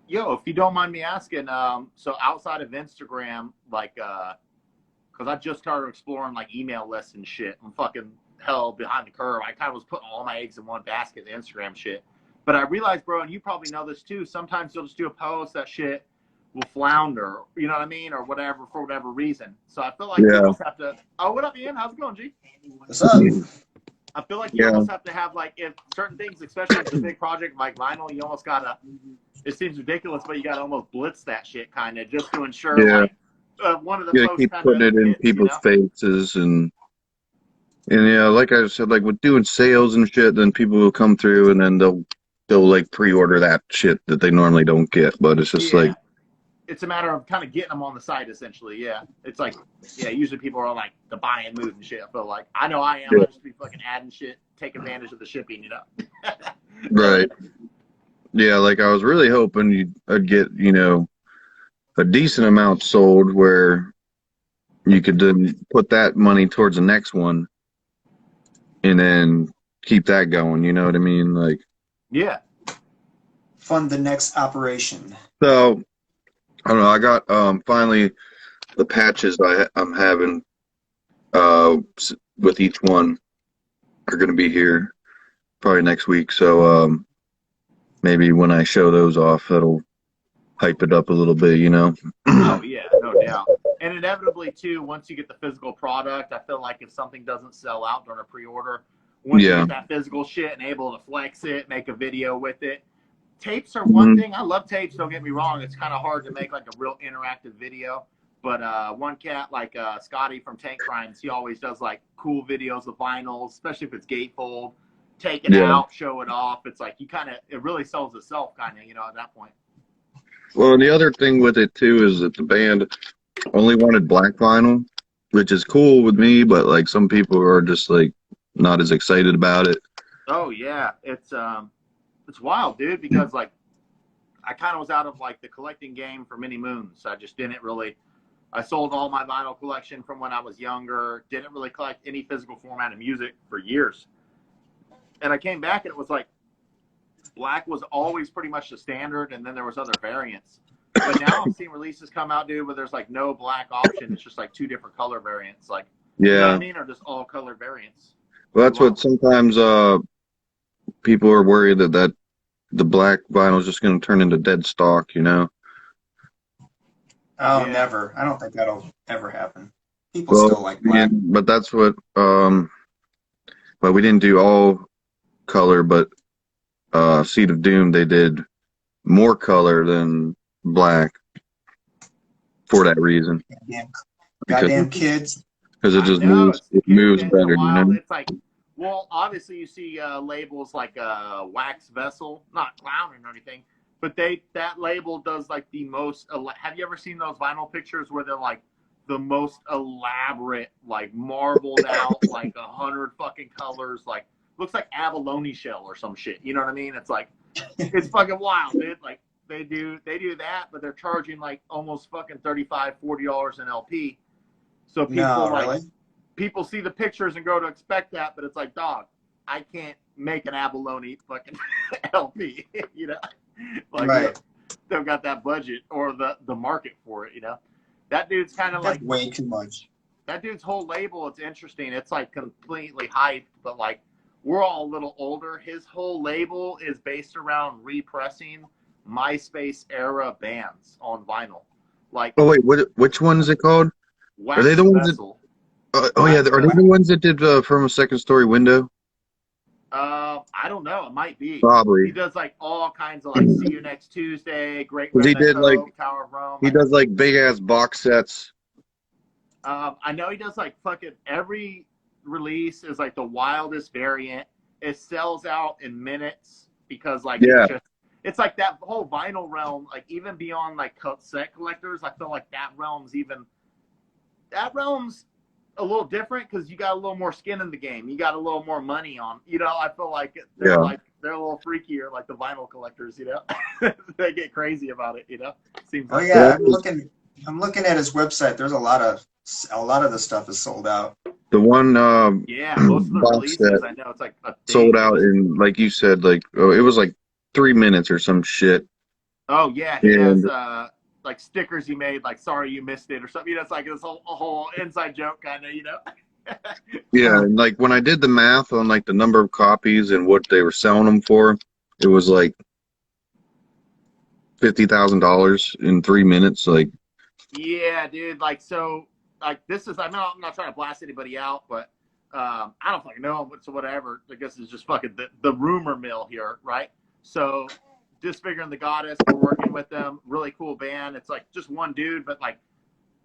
Yo, if you don't mind me asking, so outside of Instagram, like, because I just started exploring like email lists and shit. I'm fucking hell behind the curve. I kind of was putting all my eggs in one basket, the Instagram shit. But I realized, bro, and you probably know this too. Sometimes you'll just do a post that shit will flounder, you know what I mean, or whatever for whatever reason. So I feel like you yeah, almost have to. Oh, what up, Ian? How's it going, G? What's up? I feel like you yeah, almost have to have like if certain things, especially if it's a big project like vinyl, you almost gotta. It seems ridiculous, but you gotta almost blitz that shit kind of just to ensure yeah. like one of the You gotta posts keep kind putting of it in hits, you people's know? faces and yeah, like I said, like with doing sales and shit, then people will come through and then they'll like pre-order that shit that they normally don't get. But it's just like Yeah. It's a matter of kind of getting them on the site, essentially. Yeah. It's like, yeah, usually people are like the buying mood and shit. I feel like I know I am. yeah, I just be fucking adding shit, take advantage of the shipping, you know? right. Yeah, like I was really hoping I'd get, a decent amount sold where you could then put that money towards the next one and then keep that going, you know what I mean? Like, Yeah. Fund the next operation. so I don't know, I got finally the patches I'm having with each one are going to be here probably next week. So maybe when I show those off, that'll hype it up a little bit, you know? Oh yeah, no doubt. And inevitably too, once you get the physical product, I feel like if something doesn't sell out during a pre-order, once you Yeah. get that physical shit and able to flex it, make a video with it. Tapes are one Mhm. thing. I love tapes, don't get me wrong. It's kind of hard to make like a real interactive video. But one cat like Scotty from Tank Crimes, he always does like cool videos of vinyls, especially if it's gatefold. Take it Yeah. out, show it off. It's like it really sells itself kind of, at that point. Well, and the other thing with it too is that the band only wanted black vinyl, which is cool with me, but like some people are just like not as excited about it. Oh yeah, it's wild, dude. Because like I kind of was out of like the collecting game for many moons. I just didn't really. I sold all my vinyl collection from when I was younger. Didn't really collect any physical format of music for years. And I came back and it was like black was always pretty much the standard, and then there was other variants. But now I'm seeing releases come out, dude, where there's like no black option. It's just like two different color variants, like you know what I Yeah. mean, or just all color variants. Well, Pretty that's what wild. sometimes people are worried that the black vinyl is just going to turn into dead stock, you know? Oh, Yeah. never. I don't think that'll ever happen. People Well, still like yeah, black. but that's what but we didn't do all color, but Seed of Doom they did more color than black for that reason Goddamn, because goddamn kids. it I just know moves it's it kids, moves man. They're better, you wild. know? It's like, well, obviously you see labels like Wax Vessel, not clowning or anything, but that label does like the most. Have you ever seen those vinyl pictures where they're like the most elaborate, like marbled out, like 100 fucking colors, like looks like abalone shell or some shit. You know what I mean? It's like it's fucking wild, dude. Like they do that, but they're charging like almost fucking $35-$40 an LP. So people No, like really? people see the pictures and go to expect that, but it's like, dog, I can't make an abalone fucking LP, like Right. they've got that budget or the market for it, That dude's kind of That's like way too much. that dude's whole label. It's interesting. It's like completely hyped, but like we're all a little older. His whole label is based around repressing MySpace era bands on vinyl, like Oh wait, which one is it called? Are they Wax the ones that? Vessel. Oh yeah, Wax are they the Vessel. ones that did From a Second Story Window? I don't know. It might be. He Probably. does like all kinds of like See You Next Tuesday, Great 'Cause he Redneck did like Hope, Tower of Rome. he does like big ass box sets. I know he does like fucking every release is like the wildest variant. It sells out in minutes because like Yeah. it's like that whole vinyl realm, like even beyond like set collectors. I feel like that realm's a little different because you got a little more skin in the game. You got a little more money on. You know, I feel like they're Yeah. like they're a little freakier, like the vinyl collectors. You know, they get crazy about it. You know, seems Oh like yeah, I'm looking at his website. There's a lot of the stuff is sold out. The one yeah. Most of the box releases, set I know it's like a sold day out release. in, like you said, like it was like 3 minutes or some shit. Oh yeah, he And has like stickers he made, like "Sorry you missed it" or something. You know, it's like this whole inside joke kind of. You know. yeah, and like when I did the math on like the number of copies and what they were selling them for, it was like $50,000 in 3 minutes. Like, Yeah, dude. Like, so, like, this is, I'm not trying to blast anybody out, but I don't fucking know him, so whatever. I guess it's just fucking the rumor mill here, right? So, Disfiguring the Goddess, we're working with them. Really cool band. It's like just one dude, but like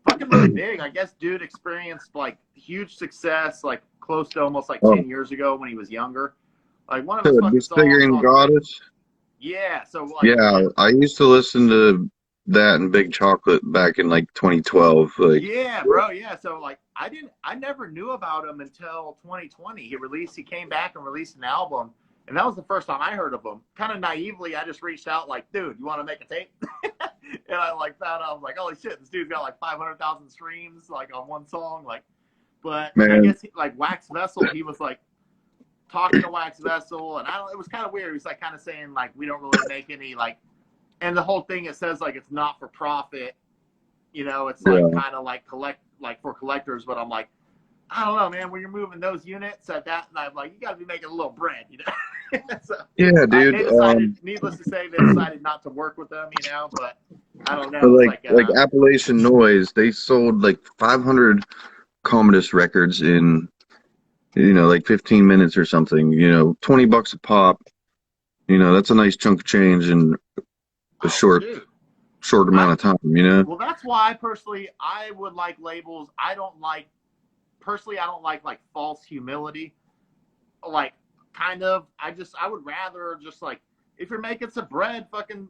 fucking really big. I guess dude experienced like huge success, like close to almost like oh, 10 years ago when he was younger. Like, one of his so fucking songs Disfiguring on, Goddess. yeah. So, Yeah, I used to listen to that and Big Chocolate back in like 2012. Like, yeah, bro. Yeah. So like I never knew about him until 2020. He came back and released an album. And that was the first time I heard of him. Kind of naively, I just reached out like, dude, you want to make a tape? And I like found out, I was like, holy shit, this dude's got like 500,000 streams like on one song. Like, but I man, guess like Wax Vessel, he was like talking to Wax Vessel, and it was kind of weird. He was like kind of saying like, we don't really make any like, and the whole thing, it says like it's not for profit. You know, it's like yeah, kind of like for collectors, but I'm like, I don't know, man. When you're moving those units at that, and I'm like, you got to be making a little bread, you know. So yeah, they dude. decided, needless to say, they decided not to work with them, you know. But I don't But know. It's like Appalachian Noise, they sold like 500 Commodus records in, like 15 minutes or something. $20 a pop. That's a nice chunk of change in a short dude. amount of time. Well, that's why personally I would like labels. I don't like like false humility. Like kind of, I would rather just like if you're making some bread, fucking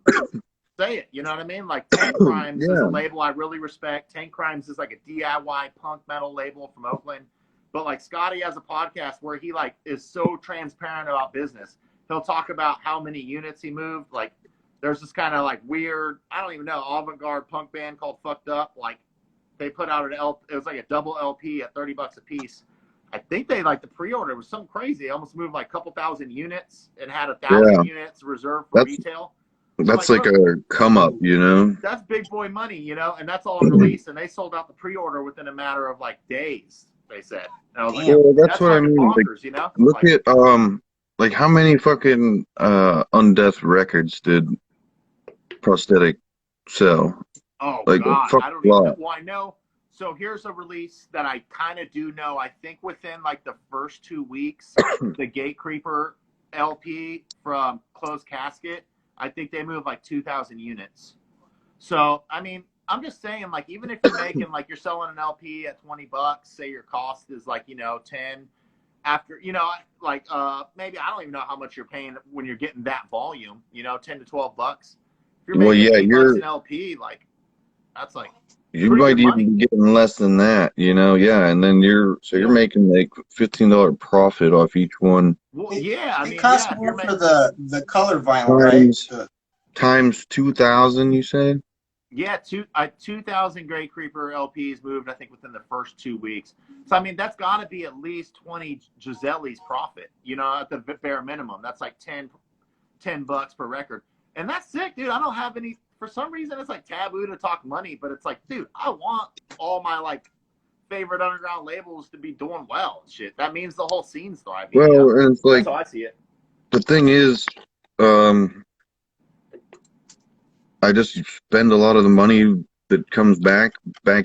say it. You know what I mean? Like Tank Crimes is a Yeah, label I really respect. Tank Crimes is like a DIY punk metal label from Oakland. But like Scotty has a podcast where he like is so transparent about business. He'll talk about how many units he moved. Like there's this kind of like weird, I don't even know, avant-garde punk band called Fucked Up. Like they put out it was like a double LP at $30 a piece. I think they like the pre-order was something crazy. They almost moved like a couple thousand units and had 1,000 yeah. units reserved for That's retail. that's Like, like a come up. that's big boy money, you know, and that's all on release. And they sold out the pre-order within a matter of like days, they said. And I was like, Damn. Well, that's that's what I fucking mean. Like, bonkers, you know? look Like, at like how many fucking Undeath records did Prosthetic sell? oh Like a God, fuck I don't even know. lot. Well, I know. So here's a release that I kind of do know. I think within like the first 2 weeks, the Gate Creeper LP from Closed Casket, I think they moved like 2,000 units. So, I mean, I'm just saying, like, even if you're making, like, you're selling an LP at $20, say your cost is like, 10 after, like, maybe I don't even know how much you're paying when you're getting that volume, 10 to $12. If you're Well, making yeah, $8 an LP, like, that's like you pretty might good even money. be getting less than that. Yeah, and then you're Yeah. making like $15 profit off each one Well, yeah, I It mean, costs yeah, if more you're for making, the color vinyl, right? times 2,000. You said? yeah, 2,000 Grey Creeper LPs moved, I think, within the first 2 weeks. So, I mean, that's got to be at least 20 Giselle's profit, at the bare minimum. That's like $10 per record. And that's sick, dude. I don't have any, for some reason, it's like taboo to talk money, but it's like, dude, I want all my like favorite underground labels to be doing well and shit. That means the whole scene's thriving. Well, and it's like That's how I see it. the thing is, I just spend a lot of the money that comes back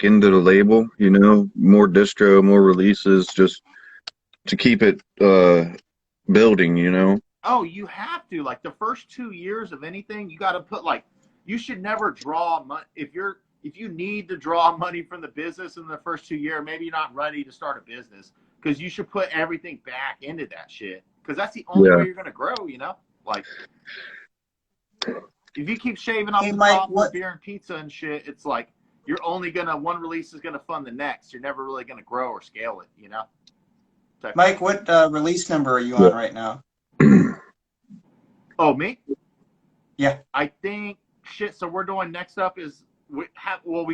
into the label. More distro, more releases, just to keep it building. Oh, you have to. Like the first 2 years of anything, you got to put like, you should never draw money. If you need to draw money from the business in the first 2 years, maybe you're not ready to start a business because you should put everything back into that shit because that's the only way you're going to grow, Like, if you keep shaving off Hey, the Mike, top with beer and pizza and shit, it's like you're only one release is gonna fund the next. You're never really gonna grow or scale it, you know. Mike, what release number are you on right now? Oh, me? Yeah. I think shit. So we're doing next up is we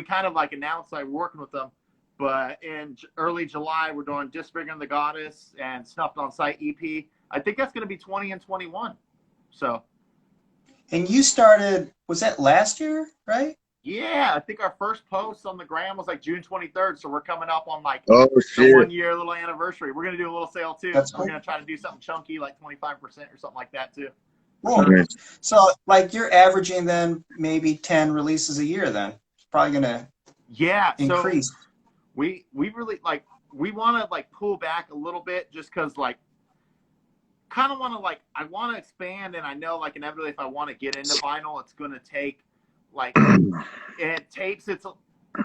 kind of like announced like we're working with them, but in early July we're doing Disfiguring the Goddess and Snuffed on Sight EP. I think that's gonna be 20 and 21. So. And you started, was that last year, right? Yeah, I think our first post on the gram was like June 23rd. So we're coming up on like Oh the shit! 1 year little anniversary. We're gonna do a little sale too. That's We're cool. gonna try to do something chunky, like 25% or something like that too. Cool. Nice. So, like, you're averaging then maybe 10 releases a year then. It's probably going to Yeah, increase. so we really like we want to like pull back a little bit just because like kind of want to like I want to expand, and I know like inevitably if I want to get into vinyl, it's gonna take like and tapes. It's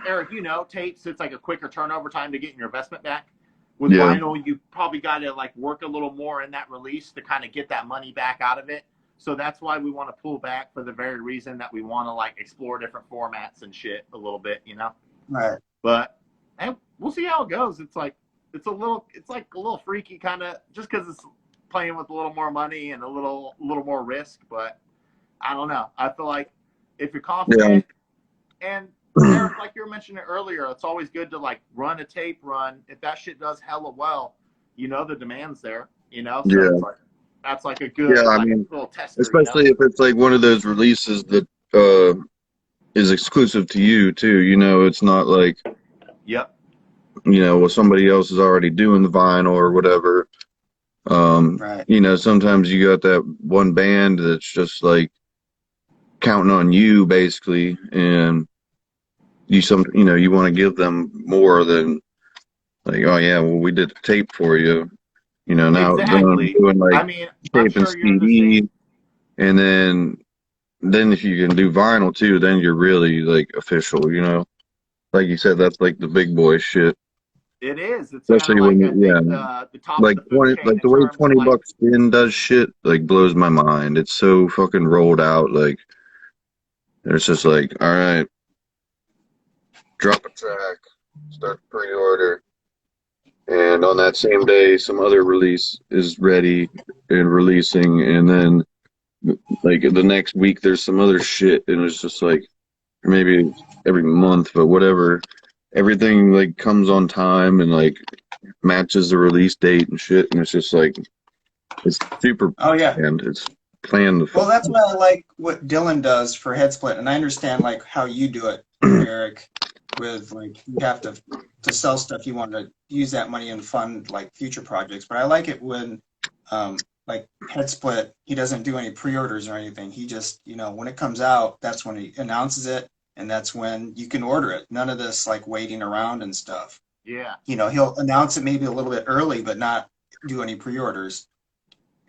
Eric, you know, tapes. It's like a quicker turnover time to get your investment back. With Yeah. vinyl, you probably got to like work a little more in that release to kind of get that money back out of it. So that's why we want to pull back for the very reason that we want to like explore different formats and shit a little bit, you know. Right. But and we'll see how it goes. It's like a little freaky kind of just because it's playing with a little more money and a little more risk. But I don't know. I feel like if you're confident and Eric, like you were mentioning earlier, it's always good to like run a tape run. If that shit does hella well, you know the demand's there. You know, so Yeah. it's like, that's like a good Yeah, I like, mean, little tester. Especially You know? if it's like one of those releases that is exclusive to you too. You know, it's not like, Yep. you know, well, somebody else is already doing the vinyl or whatever. Right. You know, sometimes you got that one band that's just like counting on you basically, and you know, you want to give them more than like, oh yeah, well, we did the tape for you. You know, now Exactly. doing like I mean, I'm tape and sure you're the same. CD, and then if you can do vinyl too, then you're really like official, you know. Like you said, that's like the big boy shit. It is. It's kind of Especially like when I think yeah, the top like of the food chain like in the way terms of 20 like Bucks Spin does shit like blows my mind. It's so fucking rolled out. Like it's just like, all right, drop a track, start the pre-order, and on that same day, some other release is ready and releasing, and then like the next week there's some other shit, and it's just like maybe every month, but whatever. Everything like comes on time and like matches the release date and shit, and it's just like it's super Oh, yeah. planned. It's planned. Well, that's why I like what Dylan does for Headsplit, and I understand like how you do it, Eric, with like you have to sell stuff, you want to use that money and fund like future projects. But I like it when like Headsplit, he doesn't do any pre-orders or anything. He just, you know, when it comes out, that's when he announces it, and that's when you can order it. None of this like waiting around and stuff. yeah. You know, he'll announce it maybe a little bit early, but not do any pre-orders.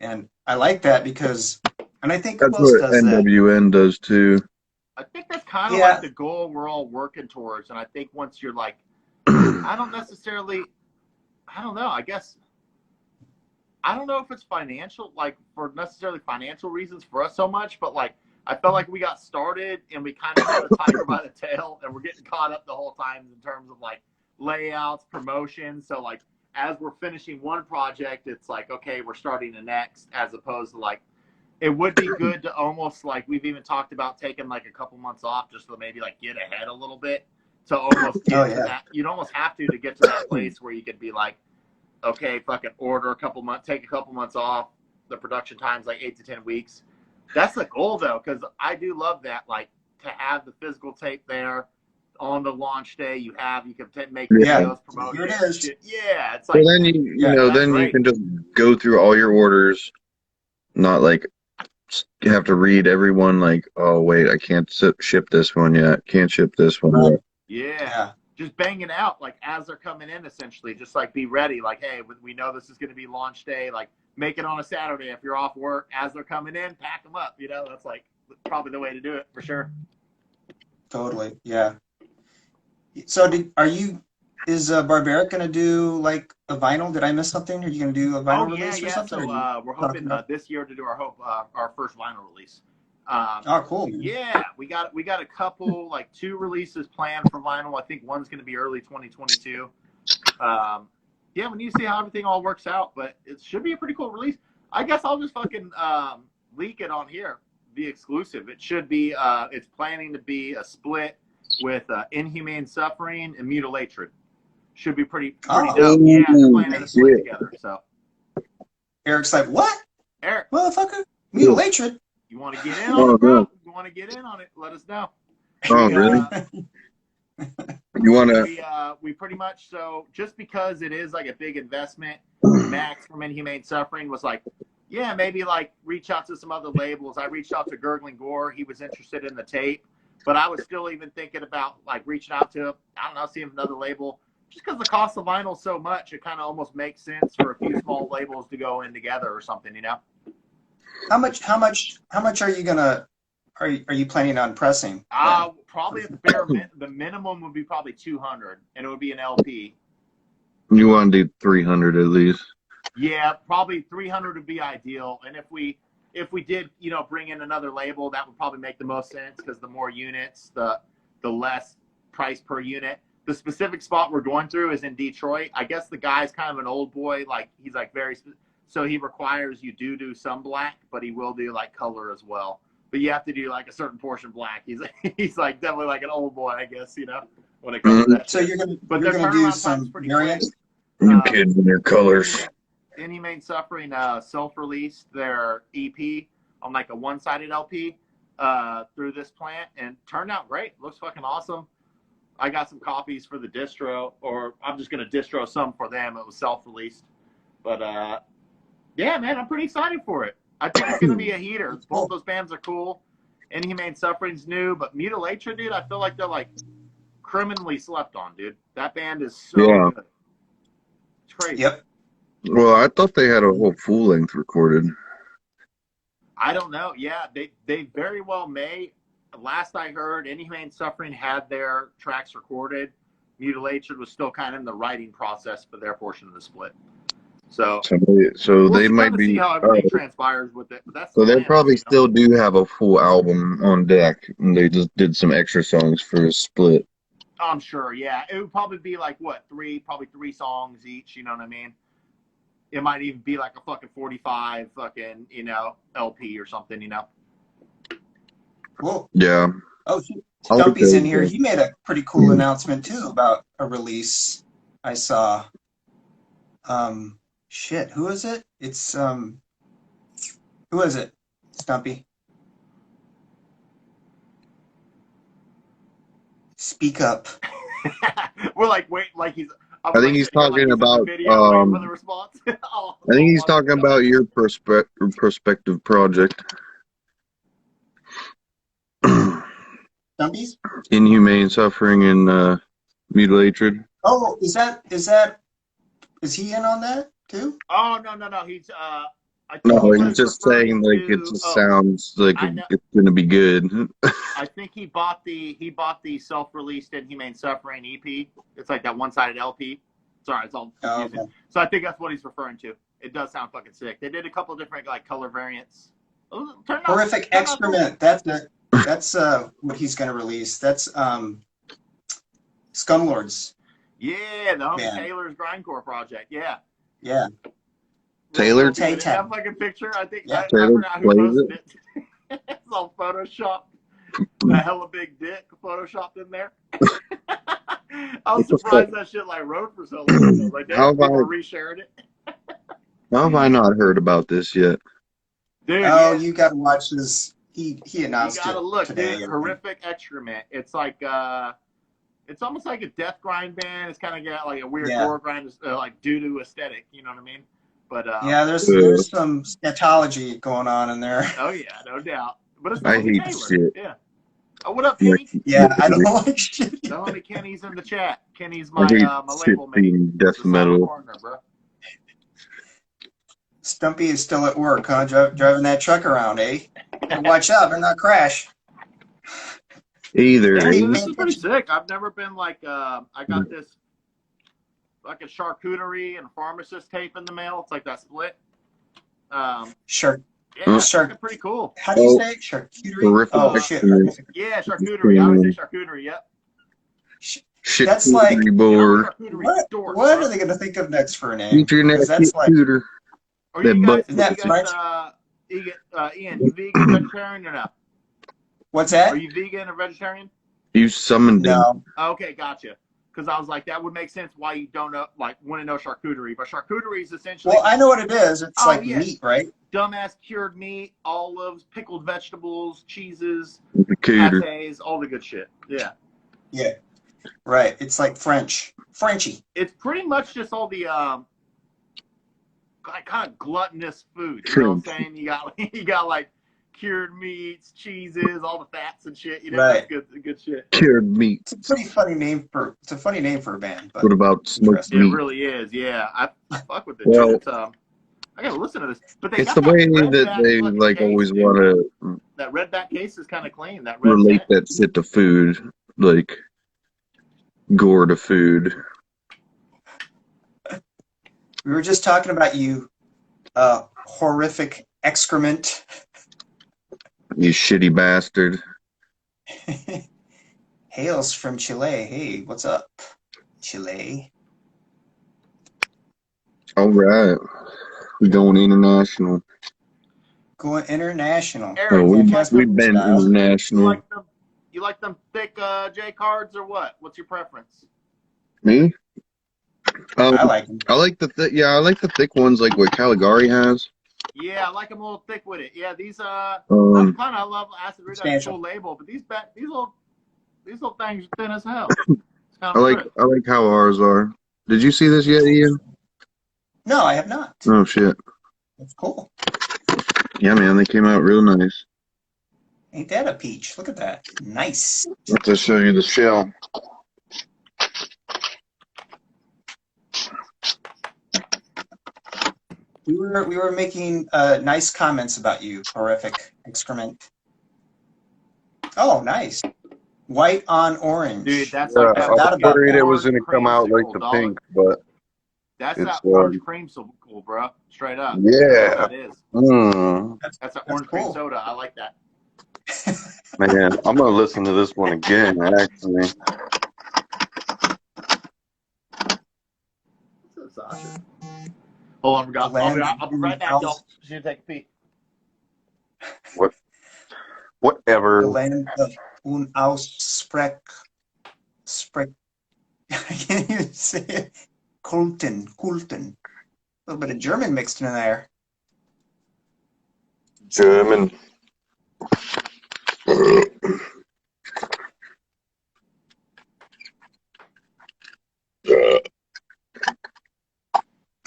And I like that because, and I think That's who else what does that? NWN does too. I think that's kind of Yeah. like the goal we're all working towards. And I think once you're like, I don't know. I guess, I don't know if it's financial, like for necessarily financial reasons for us so much, but like, I felt like we got started and we kind of got a tiger by the tail and we're getting caught up the whole time in terms of like layouts, promotions. So like, as we're finishing one project, it's like, okay, we're starting the next, as opposed to like, it would be good to almost like we've even talked about taking like a couple months off just to maybe like get ahead a little bit to almost get to that. You'd almost have to get to that place where you could be like, okay, fucking order a couple months, take a couple months off. The production time's like 8 to 10 weeks. That's the goal though, because I do love that, like to have the physical tape there on the launch day. You can make videos, promote Here it it. is. Shit. Yeah, it's like Well, then you know, that's then great. you can just go through all your orders, not like you have to read everyone like, oh wait, I can't ship this one yet, can't ship this one yet. Yeah. Just bang it out like as they're coming in, essentially. Just like be ready. Like, hey, we know this is going to be launch day. Like, make it on a Saturday if you're off work. As they're coming in, pack them up. You know, that's like probably the way to do it for sure. Totally, yeah. So is Barbaric going to do like a vinyl? Did I miss something? Are you going to do a vinyl release or something? So we're hoping this year to do our first vinyl release. Oh, cool. Man. Yeah, we got a couple, like 2 releases planned for vinyl. I think one's going to be early 2022. Yeah, we need to see how everything all works out, but it should be a pretty cool release. I guess I'll just fucking leak it on here, be exclusive. It should be, it's planning to be a split with Inhumane Suffering and Mutilatred. Should be pretty dope. Yeah, they're planning to split together. So Eric's like, what? Eric, Motherfucker, Mutilatred. you want to get in on it, bro? You want to get in on it? Let us know. Oh, really? You want to? We pretty much, so just because it is like a big investment, Max from Inhumane Suffering was like, yeah, maybe like reach out to some other labels. I reached out to Gurgling Gore. He was interested in the tape, but I was still even thinking about like reaching out to, I don't know, see if another label, just because the cost of vinyl so much, it kind of almost makes sense for a few small labels to go in together or something, you know? How much are you gonna, are you planning on pressing? Probably at the minimum would be probably 200, and it would be an LP. You want to do 300 at least? Yeah, probably 300 would be ideal. And if we did, you know, bring in another label, that would probably make the most sense, because the more units, the less price per unit. The specific spot we're going through is in Detroit. I guess the guy's kind of an old boy, like he's like so he requires you do some black, but he will do like color as well. But you have to do like a certain portion black. He's like definitely like an old boy, I guess, you know, when it comes to that. So you're gonna do some variants. You kids and your colors. Inhumane Suffering self-released their EP on like a one-sided LP through this plant, and turned out great. Looks fucking awesome. I got some copies for the distro, or I'm just gonna distro some for them. It was self-released, but yeah, man, I'm pretty excited for it. I think it's gonna be a heater. Both those bands are cool. Inhumane Suffering's new, but Mutilatred, dude, I feel like they're like criminally slept on, dude. That band is so good. It's crazy. Yep. Well, I thought they had a whole full length recorded. I don't know. Yeah, they very well may. Last I heard, Inhumane Suffering had their tracks recorded. Mutilatred was still kind of in the writing process for their portion of the split. So they might be. See how everything transpires with it. But that's so they probably still know? do have a full album on deck, and they just did some extra songs for a split. I'm sure. Yeah, it would probably be like what probably three songs each. You know what I mean? It might even be like a fucking 45 fucking LP or something. You know. Cool. Yeah. Oh, Stumpy's in here. He made a pretty cool announcement too about a release I saw. Shit, who is it? It's who is it? Stumpy. Speak up. We're like, wait, like he's. I think he's talking about. For the response. I think he's talking about your prospective project. Stumpy's? Inhumane Suffering and Mutilatred. Oh, is he in on that too? Oh no. He's he's just saying like it just sounds like it's gonna be good. I think he bought the self-released Inhumane Suffering EP. It's like that one-sided LP. Sorry, it's all confusing. Okay. So I think that's what he's referring to. It does sound fucking sick. They did a couple of different like color variants. Horrific Excrement. That's what he's gonna release. That's Scumlords. Yeah, the homie Taylor's Grindcore project. Yeah. Yeah. Taylor? That fucking picture, I think. Yeah. I forgot who posted it. It's all Photoshop. A hella big dick photoshopped in there. I was surprised that shit like rode for so long. Like they were resharing it. How have I not heard about this yet? Dude, you gotta watch this. He announced it. You gotta look, today. Dude, Horrific Excrement. It's like it's almost like a death grind band. It's kind of got like a weird gore grind, like doo-doo aesthetic. You know what I mean? But there's some scatology going on in there. Oh yeah, no doubt. But it's I hate Taylor. shit. Yeah. Oh, what up, Kenny? Yeah, I don't like shit. Tell me Kenny's in the chat. Kenny's my label mate. Death metal. Corner, bro. Stumpy is still at work, huh? Driving that truck around, eh? Watch out, better not crash. Either. Yeah, this is pretty sick. I've never been like, I got this like a charcuterie and pharmacist tape in the mail. It's like that split. Yeah, it's Shark. fucking pretty cool. How do you Oh, say it? Charcuterie? horrific Oh, shit. excrement. Yeah, charcuterie. I would say charcuterie. Yep. Shit That's like, cootery Get on board. charcuterie stores, what bro. are they going to think of next for a name? Feature in Because that that's shit like, cooter. Are That you guys, butt. that French? Ian, you vegan, vegetarian, or no? What's Are that? you vegan or vegetarian? You summoned him. No. Okay, gotcha. Because I was like, that would make sense why you don't know, like, want to know charcuterie. But charcuterie is essentially Well, I know what it is. It's Oh, like yeah. meat, right? dumbass cured meat, olives, pickled vegetables, cheeses, The cooter. pâtés, all the good shit. Yeah. Yeah. Right. It's like French. Frenchy. It's pretty much just all the like kind of gluttonous food. You know what I'm saying? You got like cured meats, cheeses, all the fats and shit. You know, Right. that's good shit. Cured meat. It's a pretty funny name for a band, but What about smoked It meat? really is. Yeah, I fuck with it. Well, dude. It's, I gotta listen to this. But they It's got the way red that back they fucking like case, always dude. want to That red back case is kind of clean. That red relate tent. that shit to food, like gore to food. we were just talking about you, horrific excrement. You shitty bastard. Hails from Chile. Hey, what's up, Chile? All right, we going international. Going international. Oh, Eric, we've Casper been style. you international. like them thick J cards or what? What's your preference? Me? I like them. I like the I like the thick ones, like what Caligari has. Yeah, I like them a little thick with it. Yeah, these I love acid reflux Substantial. full label, but these little things are thin as hell. It's kind of I like how ours are. Did you see this yet, Ian? No, I have not. Oh shit! That's cool. Yeah, man, they came out real nice. Ain't that a peach? Look at that. Nice. I have to show you the shell. We were making nice comments about you, horrific excrement. Oh, nice. White on orange. dude. That's Yeah, like I that. forgot was about worried that. it was going to come out like creamsicle, the dog. pink, but That's it's, that orange creamsicle, bro. Straight up. yeah. That's what that is. That's an orange cream cool. soda. I like that. Man, I'm going to listen to this one again, actually. Sasha. Hold on, I'll be right back, y'all. Should take a peek. What? The Whatever. land of un Aussprech. I can't even say it. Kulten. A little bit of German mixed in there. German.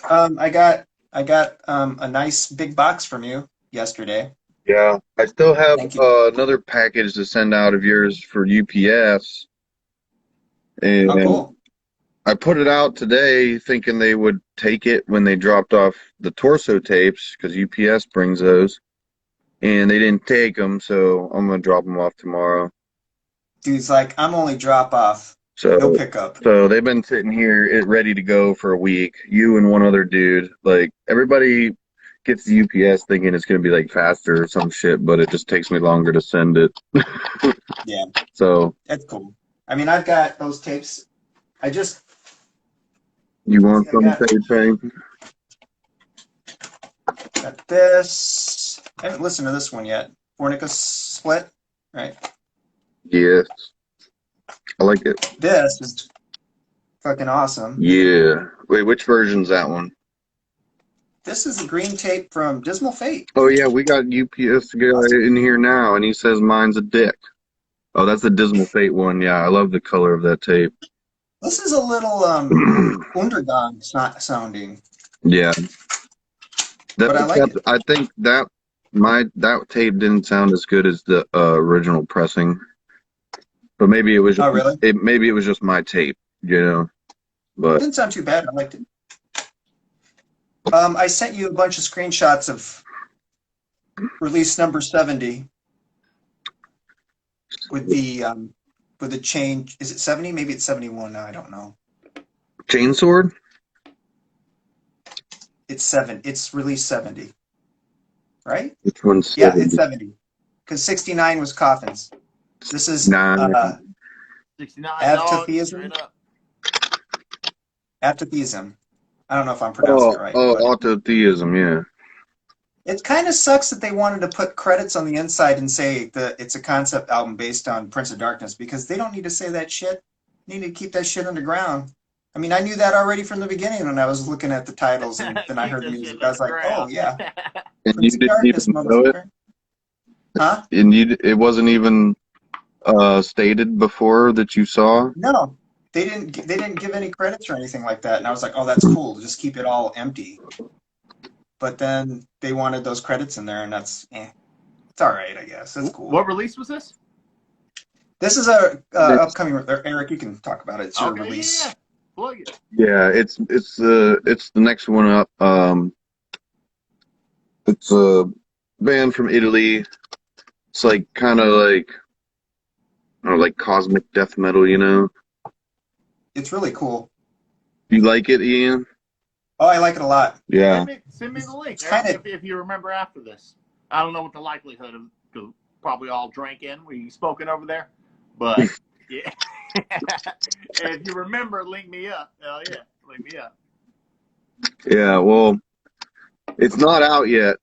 I got a nice big box from you yesterday. Yeah, I still have Thank you. another package to send out of yours for UPS, and Oh, cool. I put it out today thinking they would take it when they dropped off the torso tapes because UPS brings those, and they didn't take them, so I'm gonna drop them off tomorrow. Dude's like, I'm only drop off, So, no pickup. so they've been sitting here ready to go for a week. You and one other dude, like everybody gets the UPS thinking it's gonna be like faster or some shit, but it just takes me longer to send it. Yeah, So that's cool. I mean, I've got those tapes. you want I some got- tape thing? Got this. I haven't listened to this one yet. Fornica Split, right? Yes. I like it. This is fucking awesome. Yeah. Wait, which version's that one? This is a green tape from Dismal Fate. Oh yeah, we got UPS guy in here now, and he says mine's a dick. Oh, that's the Dismal Fate one. Yeah, I love the color of that tape. This is a little Undergone sounding. Yeah. But I like it. I think that tape didn't sound as good as the original pressing, but maybe it was. Oh, really? Maybe it was just my tape, you know. It But didn't sound too bad. I liked it. I sent you a bunch of screenshots of release number 70 with the change. Is it 70? Maybe it's 71 now. I don't know. Chainsword. It's 7. It's release 70. right? Which one's Yeah, 70? it's 70. Because 69 was coffins. This is Nah. 69 dogs, Avtotheism. straight up. Avtotheism. I don't know if I'm pronouncing it right. But Autotheism, yeah. it kind of sucks that they wanted to put credits on the inside and say that it's a concept album based on Prince of Darkness, because they don't need to say that shit. They need to keep that shit underground. I mean, I knew that already from the beginning when I was looking at the titles, and then I Keep heard that music. shit I was like, oh, underground. yeah. And Prince you of didn't Darkness, even know it? motherfucker. Huh? And it wasn't even stated before that you saw? No, they didn't give any credits or anything like that. And I was like, oh, that's cool. Just keep it all empty. But then they wanted those credits in there, and that's it's all right, I guess. It's cool. What release was this? This is a upcoming. Eric, you can talk about it. It's your Okay, release. yeah. Plug it. Yeah, it's the next one up. It's a band from Italy. It's like kind of like, I don't know, like cosmic death metal, you know? It's really cool. You like it, Ian? Oh, I like it a lot. Yeah. Send me the link It's kinda- if you remember after this. I don't know what the likelihood of, because probably all drinking. We spoken over there, but yeah. If you remember, link me up. Hell yeah, link me up. Yeah, well, it's not out yet.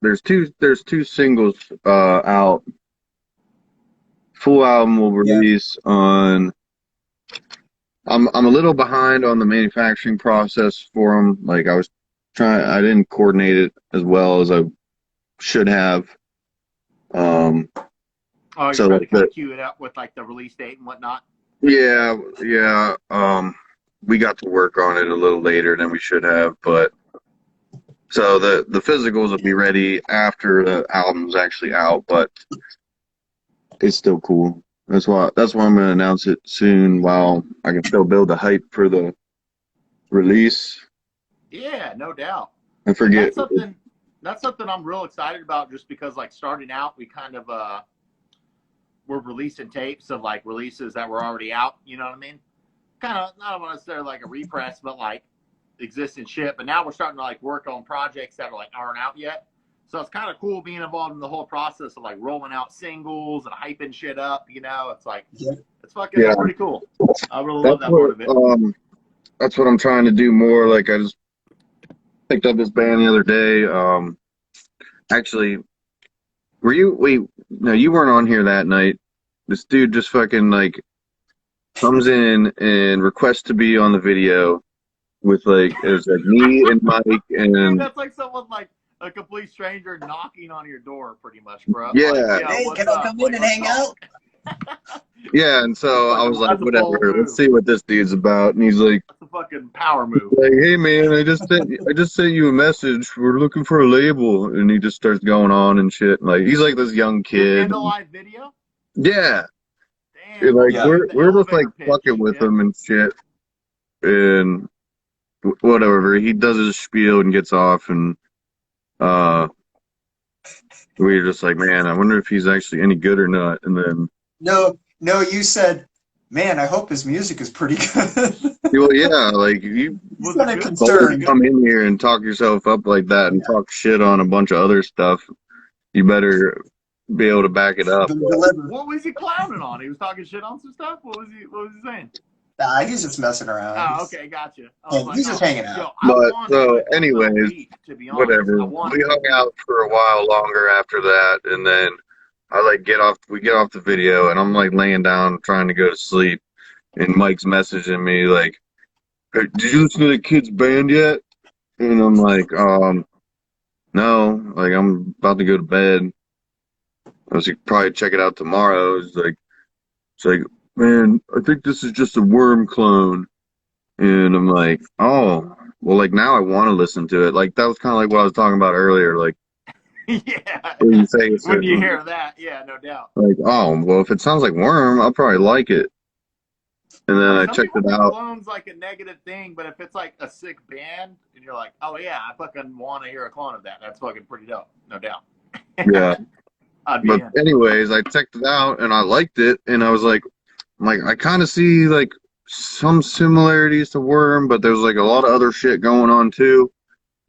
There's two singles out. Full album will release on. I'm a little behind on the manufacturing process for them. Like I didn't coordinate it as well as I should have. Oh, you're So trying to kind the- of cue it up with like the release date and whatnot. Yeah. We got to work on it a little later than we should have, but so the physicals will be ready after the album's actually out, but it's still cool. That's why I'm gonna announce it soon while I can still build the hype for the release. Yeah, no doubt. I forget. That's something I'm real excited about, just because like starting out, we kind of we're releasing tapes of like releases that were already out. You know what I mean? Kind of not necessarily like a repress, but like existing shit. But now we're starting to like work on projects that are like aren't out yet. So it's kind of cool being involved in the whole process of like rolling out singles and hyping shit up. You know, it's like it's fucking Yeah. pretty cool. I really love that part of it. That's what I'm trying to do more. Like I just picked up this band the other day. Actually, no, you weren't on here that night. This dude just fucking like comes in and requests to be on the video with like, it's like me and Mike Dude, and that's like someone like a complete stranger knocking on your door, pretty much, bro. Yeah. Like, Hey, what's can I up? come Like, in and let's hang talk. out? yeah, and so I was like, That's a bold whatever, move. let's see what this dude's about. And he's like, That's a fucking power move. hey man, I just sent you a message. We're looking for a label, and he just starts going on and shit. Like he's like this young kid. In the live video? Yeah, Damn. like Yeah. we're just like Elevator pitch, fucking with yeah. him and shit, and whatever. He does his spiel and gets off, and we were just like, man, I wonder if he's actually any good or not. And then, No, you said, man, I hope his music is pretty good. well, yeah, like you Was Kinda it good? concerned. come in here and talk yourself up like that and talk shit on a bunch of other stuff, you better be able to back it up. Delivered. What was he clowning on? He was talking shit on some stuff? What was he saying? Nah, he's just messing around. Oh, okay, gotcha. I was He's just hanging out. Yo, I But, wanted so, a anyways, beef, to be honest. Whatever. I wanted We hung out for a while longer after that, and then we get off the video, and I'm like laying down trying to go to sleep, and Mike's messaging me like, hey, did you listen to the kid's band yet? And I'm like, no, like I'm about to go to bed. I was like, probably check it out tomorrow. It's like, man, I think this is just a Worm clone. And I'm like, oh, well, like now I want to listen to it. Like that was kind of like what I was talking about earlier. Like yeah. when you say it's When you hear that, yeah, no doubt. like, oh, well, if it sounds like Worm, I'll probably like it. And then I Some checked people it think out. clone's like a negative thing, but if it's like a sick band and you're like, oh yeah, I fucking want to hear a clone of that. That's fucking pretty dope, no doubt. Yeah. I'd be But in. anyways, I checked it out and I liked it, and I was like, I kind of see like some similarities to Worm, but there's like a lot of other shit going on too.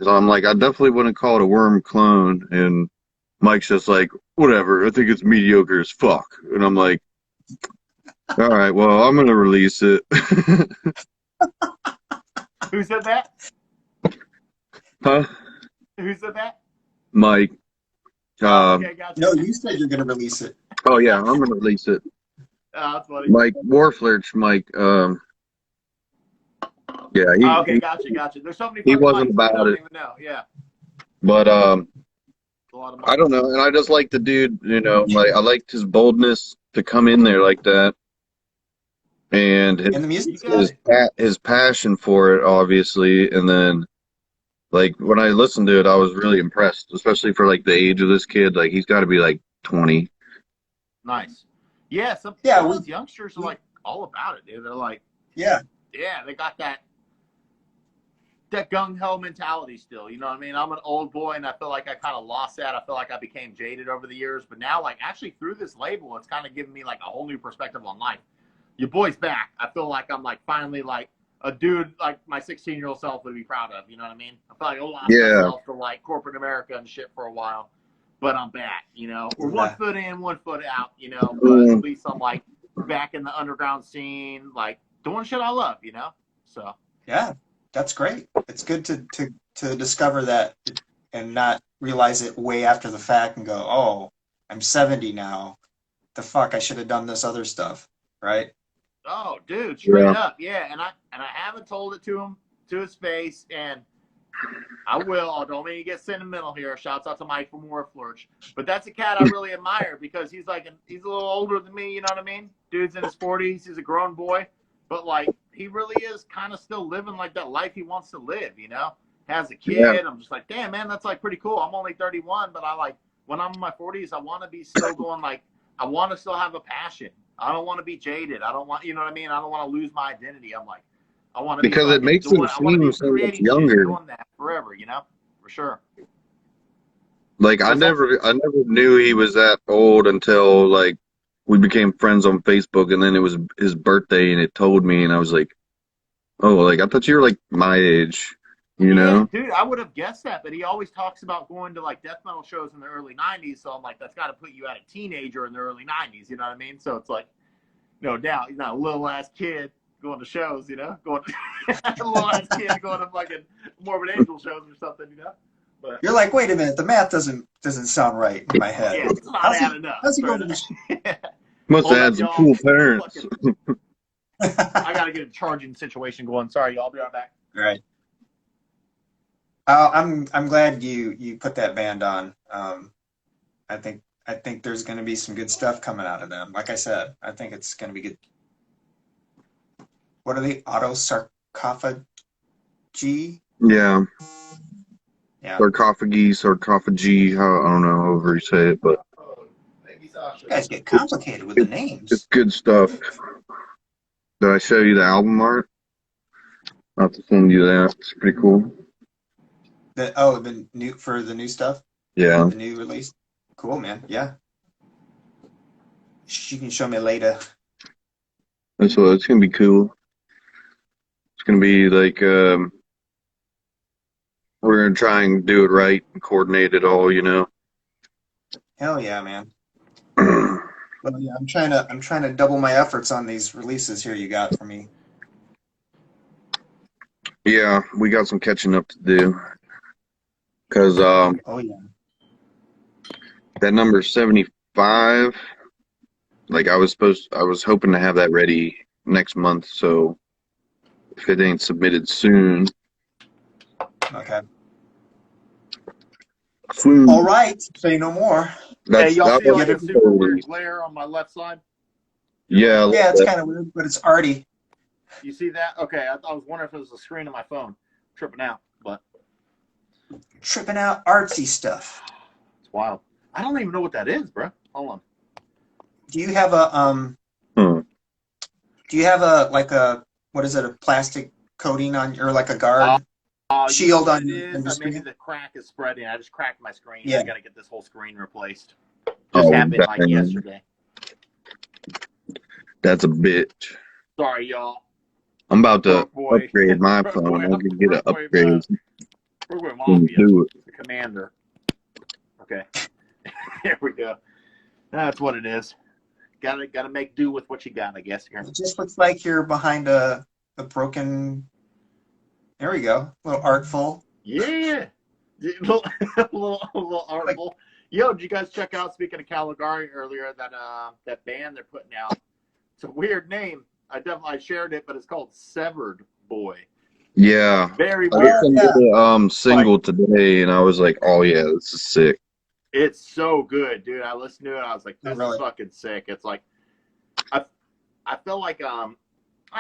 So I'm like, I definitely wouldn't call it a worm clone. And Mike's just like, whatever. I think it's mediocre as fuck. And I'm like, all right, well, I'm gonna release it. Who said that? Huh? Who said that? Mike. Okay, gotcha. No, you said you're gonna release it. Oh yeah, I'm gonna release it. Oh, that's funny. Mike Warflurch, Mike. Yeah, Okay, gotcha. There's so many. he fucking wasn't Mikes we about don't it. even know. Yeah, but a lot of I don't know, and I just like the dude. You know, like I liked his boldness to come in there like that, and And the music. his passion for it, obviously. And then, like when I listened to it, I was really impressed, especially for like the age of this kid. Like he's got to be like 20. Nice. Yeah, some Yeah, of those youngsters are like all about it, dude. They're like, Yeah. they got that gung ho mentality still. You know what I mean? I'm an old boy, and I feel like I kind of lost that. I feel like I became jaded over the years, but now, like actually through this label, it's kind of given me like a whole new perspective on life. Your boy's back. I feel like I'm like finally like a dude like my 16-year-old self would be proud of. You know what I mean? I feel like I lost myself to like corporate America and shit for a while, but I'm back. You know, we're 1 foot in, 1 foot out. You know, but at least I'm like back in the underground scene, like doing shit I love. You know, so Yeah, that's great. It's good to discover that and not realize it way after the fact and go, oh, I'm 70 now. The fuck, I should have done this other stuff, right? oh, dude, straight up, yeah. And I haven't told it to him to his face, and I will. I don't mean to get sentimental here. Shouts out to Mike from Warflurch, but that's a cat I really admire because he's like he's a little older than me. You know what I mean? Dude's in his 40s. He's a grown boy, but like he really is kind of still living like that life he wants to live. You know, has a kid. Yeah. I'm just like, damn, man, that's like pretty cool. I'm only 31, but I like when I'm in my 40s, I want to be still going like I want to still have a passion. I don't want to be jaded. I don't want, you know what I mean? I don't want to lose my identity. I'm like, I want to Because be it makes him seem so much younger. doing that forever, you know, for sure. Like I never knew he was that old until like we became friends on Facebook, and then it was his birthday, and it told me, and I was like, oh, like I thought you were like my age, you know? Yeah, dude, I would have guessed that, but he always talks about going to like death metal shows in the early 90s. So I'm like, that's got to put you at a teenager in the early 90s. You know what I mean? So it's like, no doubt, he's not a little ass kid going to shows, you know, going a little ass kid going to fucking Morbid Angel shows or something, you know. But You're like, wait a minute, the math doesn't sound right in my head. yeah, it's not adding up. How's he Straight going to up. Must Hold have up, had some y'all. cool parents. I gotta get a charging situation going. Sorry, y'all. I'll be right back. All right. I'm glad you put that band on. I think there's going to be some good stuff coming out of them. Like I said, I think it's going to be good. What are they? Autosarcophagy? Yeah. Yeah. Sarcophagy, I don't know however you say it, but You guys get complicated with the names. it's good stuff. Did I show you the album art? I'll have to send you that. It's pretty cool. The new stuff? Yeah. The new release? Cool, man. Yeah. You can show me later. It's gonna be cool. It's gonna be like we're gonna try and do it right and coordinate it all, you know. Hell yeah, man. Well, yeah, I'm trying to double my efforts on these releases here you got for me. Yeah, we got some catching up to do. Cause Oh yeah. that number 75, like I was hoping to have that ready next month, so if it ain't submitted soon. Okay. Soon. All right. Say no more. Hey, y'all see like a that's super weird glare on my left side? Yeah. Yeah, it's kind of weird, but it's arty. You see that? Okay, I was wondering if it was the screen of my phone tripping out, but Tripping out artsy stuff. it's wild. I don't even know what that is, bro. Hold on. Do you have a Do you have a what is it, a plastic coating on, or like a guard shield on your Maybe screen? the crack is spreading. I just cracked my screen. Yeah. I got to get this whole screen replaced. Just happened like dang. yesterday. That's a bitch. Sorry, y'all. I'm about to Broke boy. upgrade my Broke phone. boy. I'm gonna get an Broke boy, upgrade. Broken Boy Mafia. Do it. The Commander. Okay. Here we go. That's what it is. Gotta make do with what you got, I guess. Here. It just looks like you're behind a broken. There we go. A little artful. Yeah. A little artful. Yo, did you guys check out, speaking of Caligari earlier, that band they're putting out? It's a weird name. I shared it, but it's called Severed Boy. Yeah. Very I weird. listened to the single today, and I was like, "Oh yeah, this is sick." It's so good, dude. I listened to it. I was like, this Really? is fucking sick. It's like, I feel like, I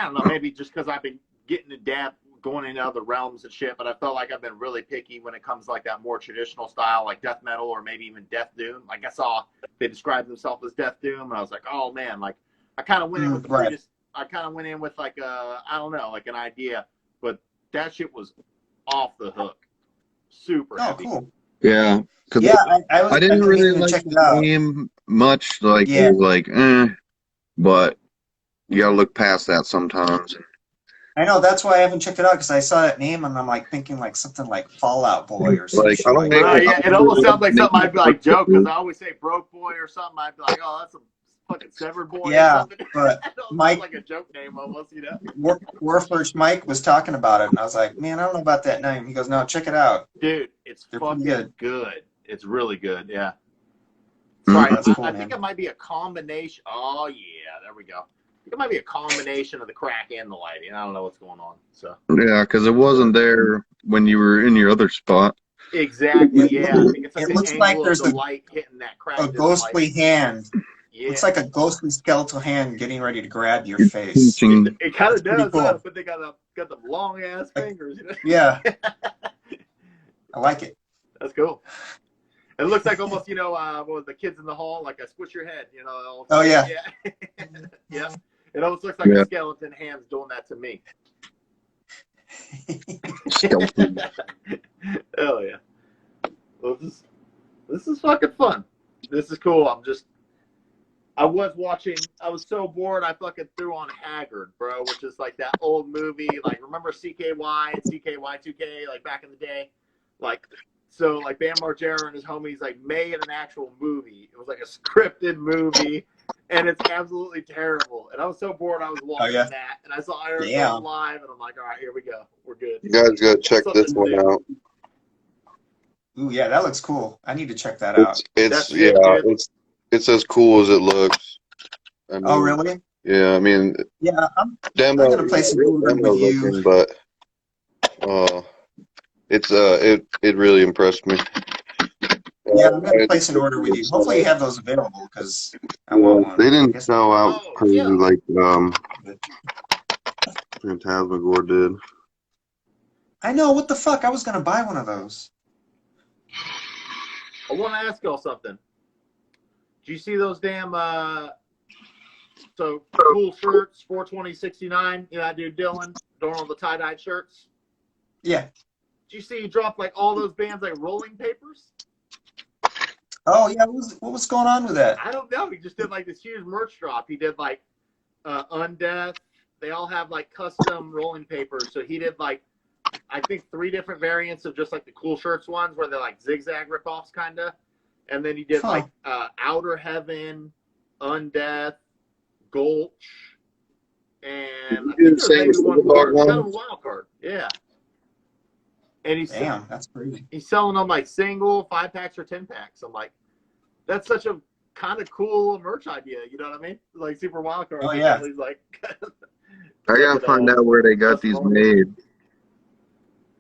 don't know, maybe just because I've been getting adapt, going into other realms and shit, but I felt like I've been really picky when it comes to like that more traditional style, like death metal or maybe even death doom. Like I saw they described themselves as death doom, and I was like, oh man, like I kind of went in with right. I kind of went in with like I don't know, like an idea, but that shit was off the hook. Super Oh, heavy. cool. Yeah, because Yeah, I didn't I've been really meaning to like check it the out. name much. Like Yeah. it was like, but you gotta look past that sometimes. I know, that's why I haven't checked it out, because I saw that name and I'm like thinking like something like Fallout Boy or some Like, shit I don't like make that. Yeah, it almost sounds like something I'd be like joke, because I always say broke boy or something. I'd be like, oh, that's a fucking severed boy Yeah, or something. but It sounds Mike- like a joke name almost, you know? Warforged Mike was talking about it, and I was like, man, I don't know about that name. He goes, no, check it out. Dude, it's They're fucking pretty good. It's really good, yeah. Mhm. Sorry, That's cool, I man. think it might be a combination. Oh, yeah, there we go. I think it might be a combination of the crack and the lighting. I don't know what's going on, so. Yeah, because it wasn't there when you were in your other spot. Exactly, yeah. I think it's like It the looks angle like of there's the a- light hitting that crack. A ghostly hand. Yeah. Looks like a ghostly skeletal hand getting ready to grab your It's face. pinching. It kind of pretty does, cool. but they got the long ass fingers. You know? Yeah, I like it. That's cool. It looks like almost, you know, what was the Kids in the Hall, like a squish your head, you know. Oh, yeah. Yeah. It almost looks like Yeah. a skeleton hand's doing that to me. Skeleton. Hell yeah. Well, this is fucking fun. This is cool. I was so bored I fucking threw on Haggard, bro, which is like that old movie. Like, remember CKY and CKY2K, like back in the day? Like, so like Bam Margera and his homies like made an actual movie. It was like a scripted movie, and it's absolutely terrible. And I was so bored I was watching yeah? that, and I saw Arizona Damn. live, and I'm like, all right, here we go. We're good. You guys gotta check Something this to one do. out. Ooh, yeah, that looks cool. I need to check that out. That's it, dude. It's as cool as it looks. I mean, Oh, really? Yeah, I mean, Yeah, I'm demo. gonna play some real Uber demo with you. looking, but it really impressed me. Yeah, I'm gonna place an order with you. Hopefully you have those available, because I want one. They I didn't guess- sell out Oh, crazy yeah. like Phantasmagore did. I know, what the fuck? I was gonna buy one of those. I want to ask y'all something. Do you see those damn so cool shirts, 42069? You know that dude Dylan doing all the tie-dyed shirts? Yeah. Did you see he dropped like all those bands like Rolling Papers? Oh, yeah, what was going on with that? I don't know. He just did like this huge merch drop. He did like Undeath. They all have like custom rolling papers. So he did like, I think 3 different variants of just like the cool shirts ones where they're like zigzag ripoffs kind of. And then he did like Outer Heaven, Undeath, Gulch, and I You think the same there's maybe one Silver more. Dog It's kind one? of a wild card. Yeah. And Damn, that's crazy. he's selling them like single 5-packs or 10-packs. I'm like, that's such a kind of cool merch idea. You know what I mean? Like super wild card. Oh, yeah. He's like, I gotta find out where they got these made.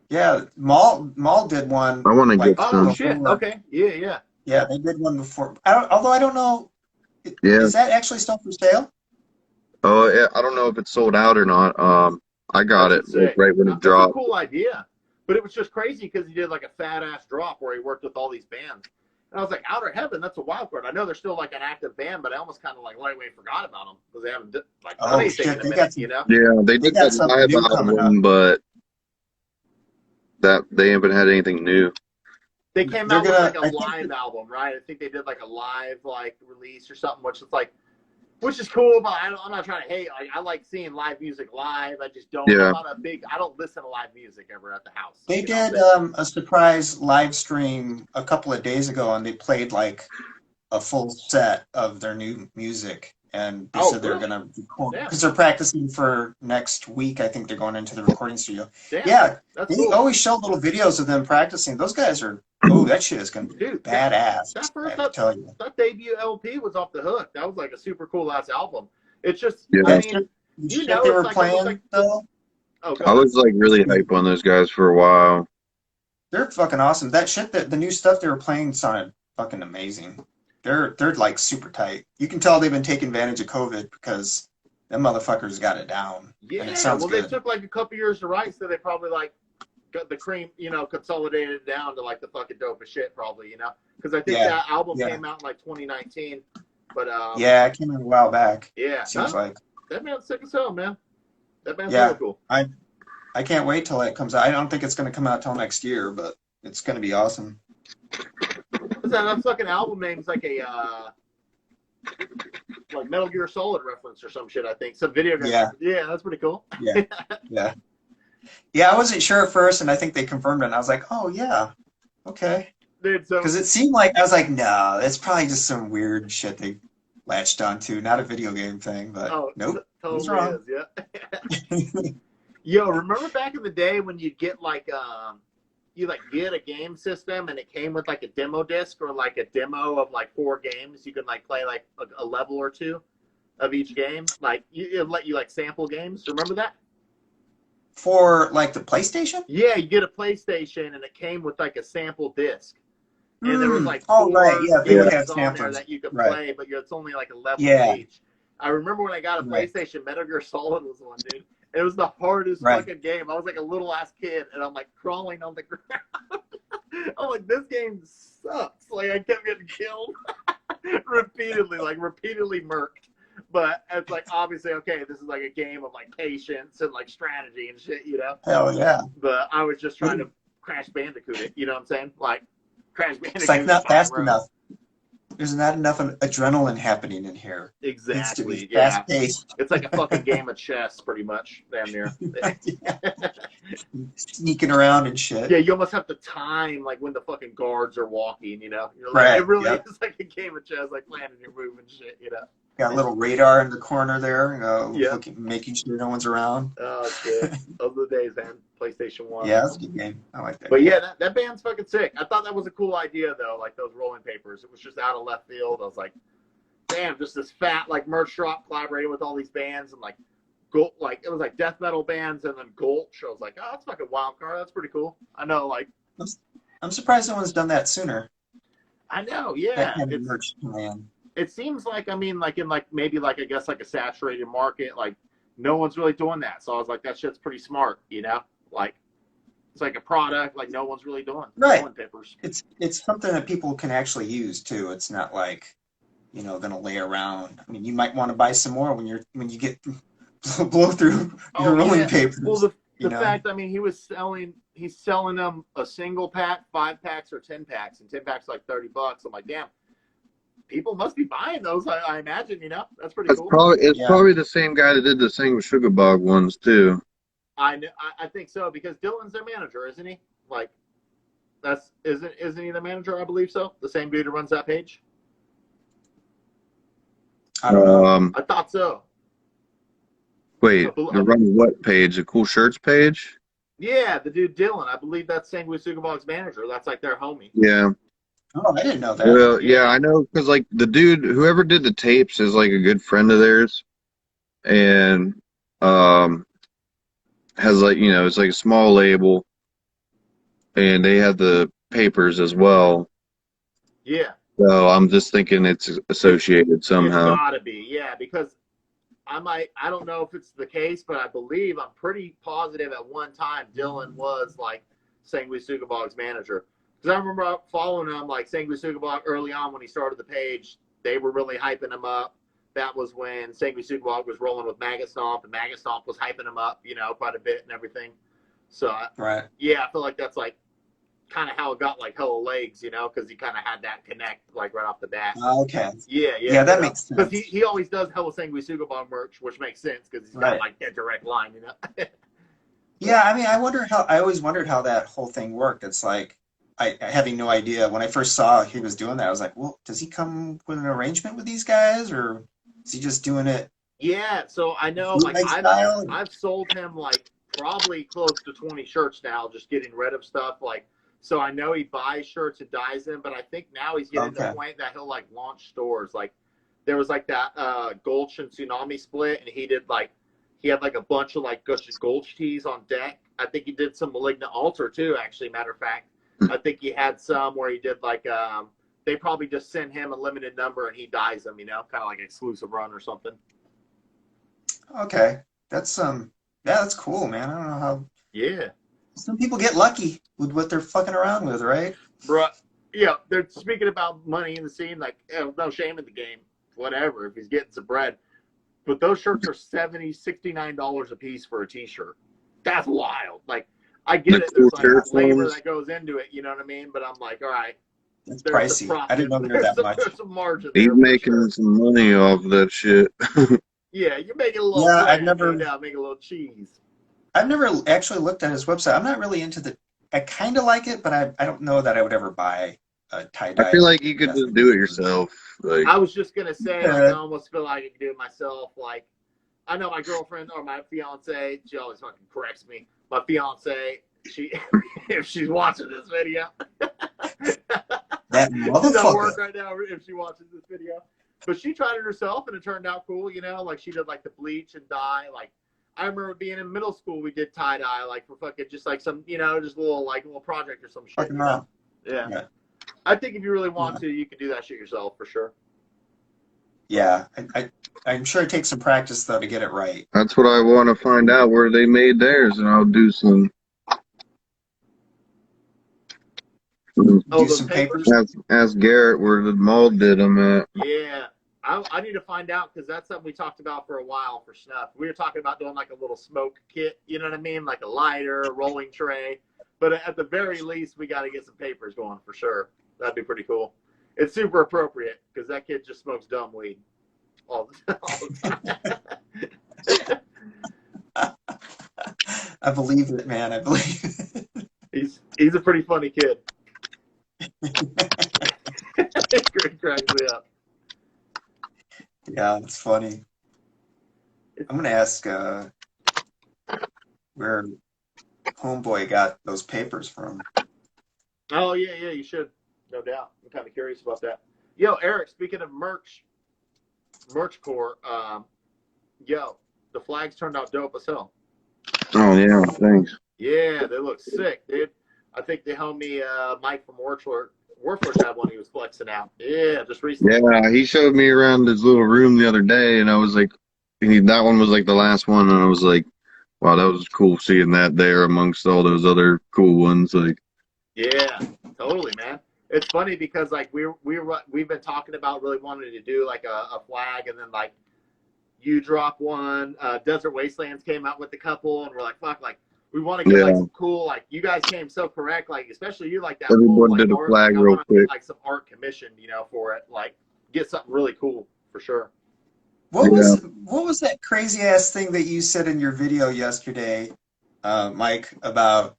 Yeah, Maul did one. I want to like, get oh some. shit. Okay. Yeah. Yeah, they did one before. Although I don't know, Yeah. is that actually still for sale? Oh, yeah. I don't know if it's sold out or not. I got That's it like, sick. right when it That's a dropped. cool idea. But it was just crazy because he did like a fat ass drop where he worked with all these bands. And I was like, Outer Heaven, that's a wild card. I know they're still like an active band, but I almost kind of like lightweight forgot about them because they haven't like done Oh, anything shit, in a they minute, got some- you know? Yeah, they did got that something live new coming album, but that they haven't had anything new. They came They're out with gonna- like I a think live album, right? I think they did like a live like release or something, which is like which is cool, but I'm not trying to hate. Like, I like seeing live music live. I just don't. Yeah. I'm not a big. I don't listen to live music ever at the house. They You know did what I'm saying? a surprise live stream a couple of days ago, and they played like a full set of their new music. And they Oh, said they're really? gonna record Yeah. because they're practicing for next week. I think they're going into the recording studio. Damn, Yeah, that's they cool. always show little videos of them practicing. Those guys are that shit is gonna be Dude, badass. that I first have to tell you. that debut LP was off the hook. That was like a super cool ass album. It's just, Yeah. I That mean, shit, the you shit know, they it's were like almost playing like though, oh, go I ahead. was like really hype on those guys for a while. they're fucking awesome. That shit, that the new stuff they were playing sounded fucking amazing. They're like super tight. You can tell they've been taking advantage of COVID because them motherfuckers got it down. Yeah, And it sounds well, good. they took like a couple years to write, so they probably like got the cream, consolidated it down to like the fucking dopest shit, probably, because I think Yeah, that album yeah. came out in like 2019. But Yeah, it came in a while back. yeah, Seems no, like. that band's sick as hell, man. That band's Yeah. really cool. I can't wait till it comes out. I don't think it's gonna come out till next year, but it's gonna be awesome. What's that? That fucking album name's like a like Metal Gear Solid reference or some shit. I think some video game. Yeah. Yeah, that's pretty cool. Yeah. Yeah. Yeah, I wasn't sure at first, and I think they confirmed it. And I was like, oh yeah, okay. Dude, so Because it seemed like I was like, no, it's probably just some weird shit they latched onto, not a video game thing. But nope. totally wrong. is, yeah. Yo, remember back in the day when you'd get like you like get a game system and it came with like a demo disc or like a demo of like 4 games. You could like play like a level or 2 of each game. Like it'd let you like sample games. Remember that? For like the PlayStation? Yeah, you get a PlayStation and it came with like a sample disc. And there was like oh 4 right, yeah, they would games have on there samplers. that you could Right. play, but it's only like a level Yeah. each. I remember when I got a Right. PlayStation, Metal Gear Solid was one, dude. It was the hardest Right. fucking game. I was like a little ass kid, and I'm like crawling on the ground. I'm like, this game sucks. Like I kept getting killed repeatedly murked. But it's like obviously okay, this is like a game of like patience and like strategy and shit, Hell yeah. But I was just trying to Crash Bandicoot it. You know what I'm saying? Like Crash Bandicoot. It's like not fast Spyro. enough. There's not enough adrenaline happening in here. It needs to Exactly. be Yeah. fast paced. It's like a fucking game of chess, pretty much, damn near. Sneaking around and shit. Yeah, you almost have to time like when the fucking guards are walking, You're like, Right, it really yep. is like a game of chess, like planning your move and shit, Got a little radar in the corner there, Yeah. making sure no one's around. Oh shit. Those are the days, man. PlayStation 1. Yeah, that's a good game. I like that. But game. yeah, that band's fucking sick. I thought that was a cool idea though, like those rolling papers. It was just out of left field. I was like, damn, just this fat like merch drop collaborating with all these bands and like it was like death metal bands and then Gulch. I was like, oh, that's fucking wild card. That's pretty cool. I know, like I'm surprised no one's done that sooner. I know, yeah. That kind of It's, merch plan. it seems like like in like maybe like I guess like a saturated market, like no one's really doing that. So I was like, that shit's pretty smart, Like it's like a product, like no one's really doing Right. rolling papers. It's something that people can actually use too. It's not like, gonna lay around. I mean, you might want to buy some more when you get blow through Oh, your rolling yeah. papers. Well, the you know? fact, I mean, he's selling them a single pack, 5 packs, or 10 packs, and 10 packs like $30. I'm like, damn, people must be buying those. I imagine, that's pretty cool. Yeah. Probably the same guy that did the same with Sugar Bog ones too. I think so because Dylan's their manager, isn't he? Like, isn't he the manager? I believe so. The same dude who runs that page. I don't know. I thought so. Wait, I bel- they're running what page? The Cool Shirts page? Yeah, the dude Dylan. I believe that's Sanguine Sugabog's manager. That's like their homie. Yeah. Oh, I didn't know that. Well, yeah, I know because like the dude, whoever did the tapes, is like a good friend of theirs, and has like it's like a small label, and they have the papers as well. Yeah. So I'm just thinking it's associated somehow. It's gotta be, yeah, because I don't know if it's the case, but I'm pretty positive at one time Dylan was like Sanguine Sugabog's manager. Because I remember following him, like Sanguine Sugabog early on when he started the page, they were really hyping him up. That was when Sanguine Sugabog was rolling with Maggot Stomp, and Maggot Stomp was hyping him up, quite a bit and everything. So, Right. yeah, I feel like that's like kind of how it got like hella legs, you know, because he kind of had that connect like right off the bat. Okay. Yeah, Yeah, that makes sense. Because he always does hella Sanguisuga Bomb merch, which makes sense because he's got Right. like that direct line, you know. Yeah, I mean, I always wondered how that whole thing worked. It's like, having no idea. When I first saw he was doing that, I was like, well, does he come with an arrangement with these guys, or is he just doing it Yeah, so I know like bootleg style? I've sold him like probably close to 20 shirts now, just getting rid of stuff like. So I know he buys shirts and dyes them, but I think now he's getting to Okay. the point that he'll like launch stores. Like there was like that Gulch and Tsunami split, and he had like a bunch of like Gulch tees on deck. I think he did some Malignant Altar too, actually, matter of fact. I think he had some where he did like they probably just send him a limited number and he dyes them, you know, kind of like exclusive run or something. Okay, that's yeah, that's cool, man. I don't know how Yeah. some people get lucky with what they're fucking around with, right? Bruh. Yeah, they're speaking about money in the scene, like, no shame in the game, whatever, if he's getting some bread. But those shirts are $70, $69 a piece for a t-shirt. That's wild. Like, I get The it, there's cool like shirt labor ones. that goes into it, you know what I mean? But I'm like, all right, It's there's some pricey. profit. I didn't know they were that much. There's some margin He's there for making sure. some money off that shit. Yeah, you're making a little Yeah, bread, no doubt, making a little cheese. I've never actually looked at his website. I'm not really into I kind of like it, but I don't know that I would ever buy a tie-dye. I feel like you could just do it yourself. Like, I was just gonna say, like, Yeah. I almost feel like I could do it myself. Like, I know my girlfriend or my fiance, she always fucking corrects me. My fiance, she, if she's watching this video, That she's at work motherfucker. right now. If she watches this video, but she tried it herself and it turned out cool. You know, like she did like the bleach and dye. Like I remember being in middle school, we did tie dye, like for fucking just like some, you know, just a little project or some shit. Fucking You know? around. Yeah. Yeah. I think if you really want to, you can do that shit yourself for sure. Yeah, I'm sure it takes some practice though to get it right. that's what I want to find out where they made theirs, and I'll do some. Oh, Do those some papers? papers. Ask Garrett where the mold did them at. Yeah, I need to find out because that's something we talked about for a while for Snuff. We were talking about doing like a little smoke kit, you know what I mean? Like a lighter, a rolling tray. But at the very least, we got to get some papers going for sure. That'd be pretty cool. It's super appropriate because that kid just smokes dumb weed all the time. I believe it, man. I believe it. He's a pretty funny kid. It cracks me up. Yeah, it's funny. I'm gonna ask where Homeboy got those papers from. Oh yeah, you should, no doubt. I'm kind of curious about that. Yo, Eric, speaking of merch core, yo, the flags turned out dope as hell. Oh yeah, thanks. Yeah, they look sick, dude. I think the homie Mike from Warforged had one he was flexing out. Yeah, just recently. Yeah, he showed me around his little room the other day, and I was like, that one was like the last one, and I was like, wow, that was cool seeing that there amongst all those other cool ones. Like, Yeah, totally, man. It's funny because like we've been talking about really wanting to do like a flag, and then like you drop one. Desert Wastelands came out with a couple, and we're like, fuck, like we want to get like some cool, like you guys came so correct, like especially you, like that. Everyone cool, like, did a art. flag Like, I real wanna quick. Get, like some art commissioned, you know, for it. Like get something really cool for sure. What was that crazy ass thing that you said in your video yesterday, Mike, about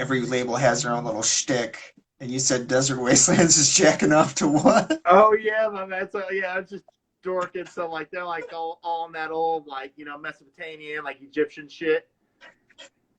every label has their own little shtick, and you said Desert Wastelands is jacking off to what? Oh yeah, my man. So yeah, it's just dorking. So like they're like all on that old like, you know, Mesopotamian, like Egyptian shit.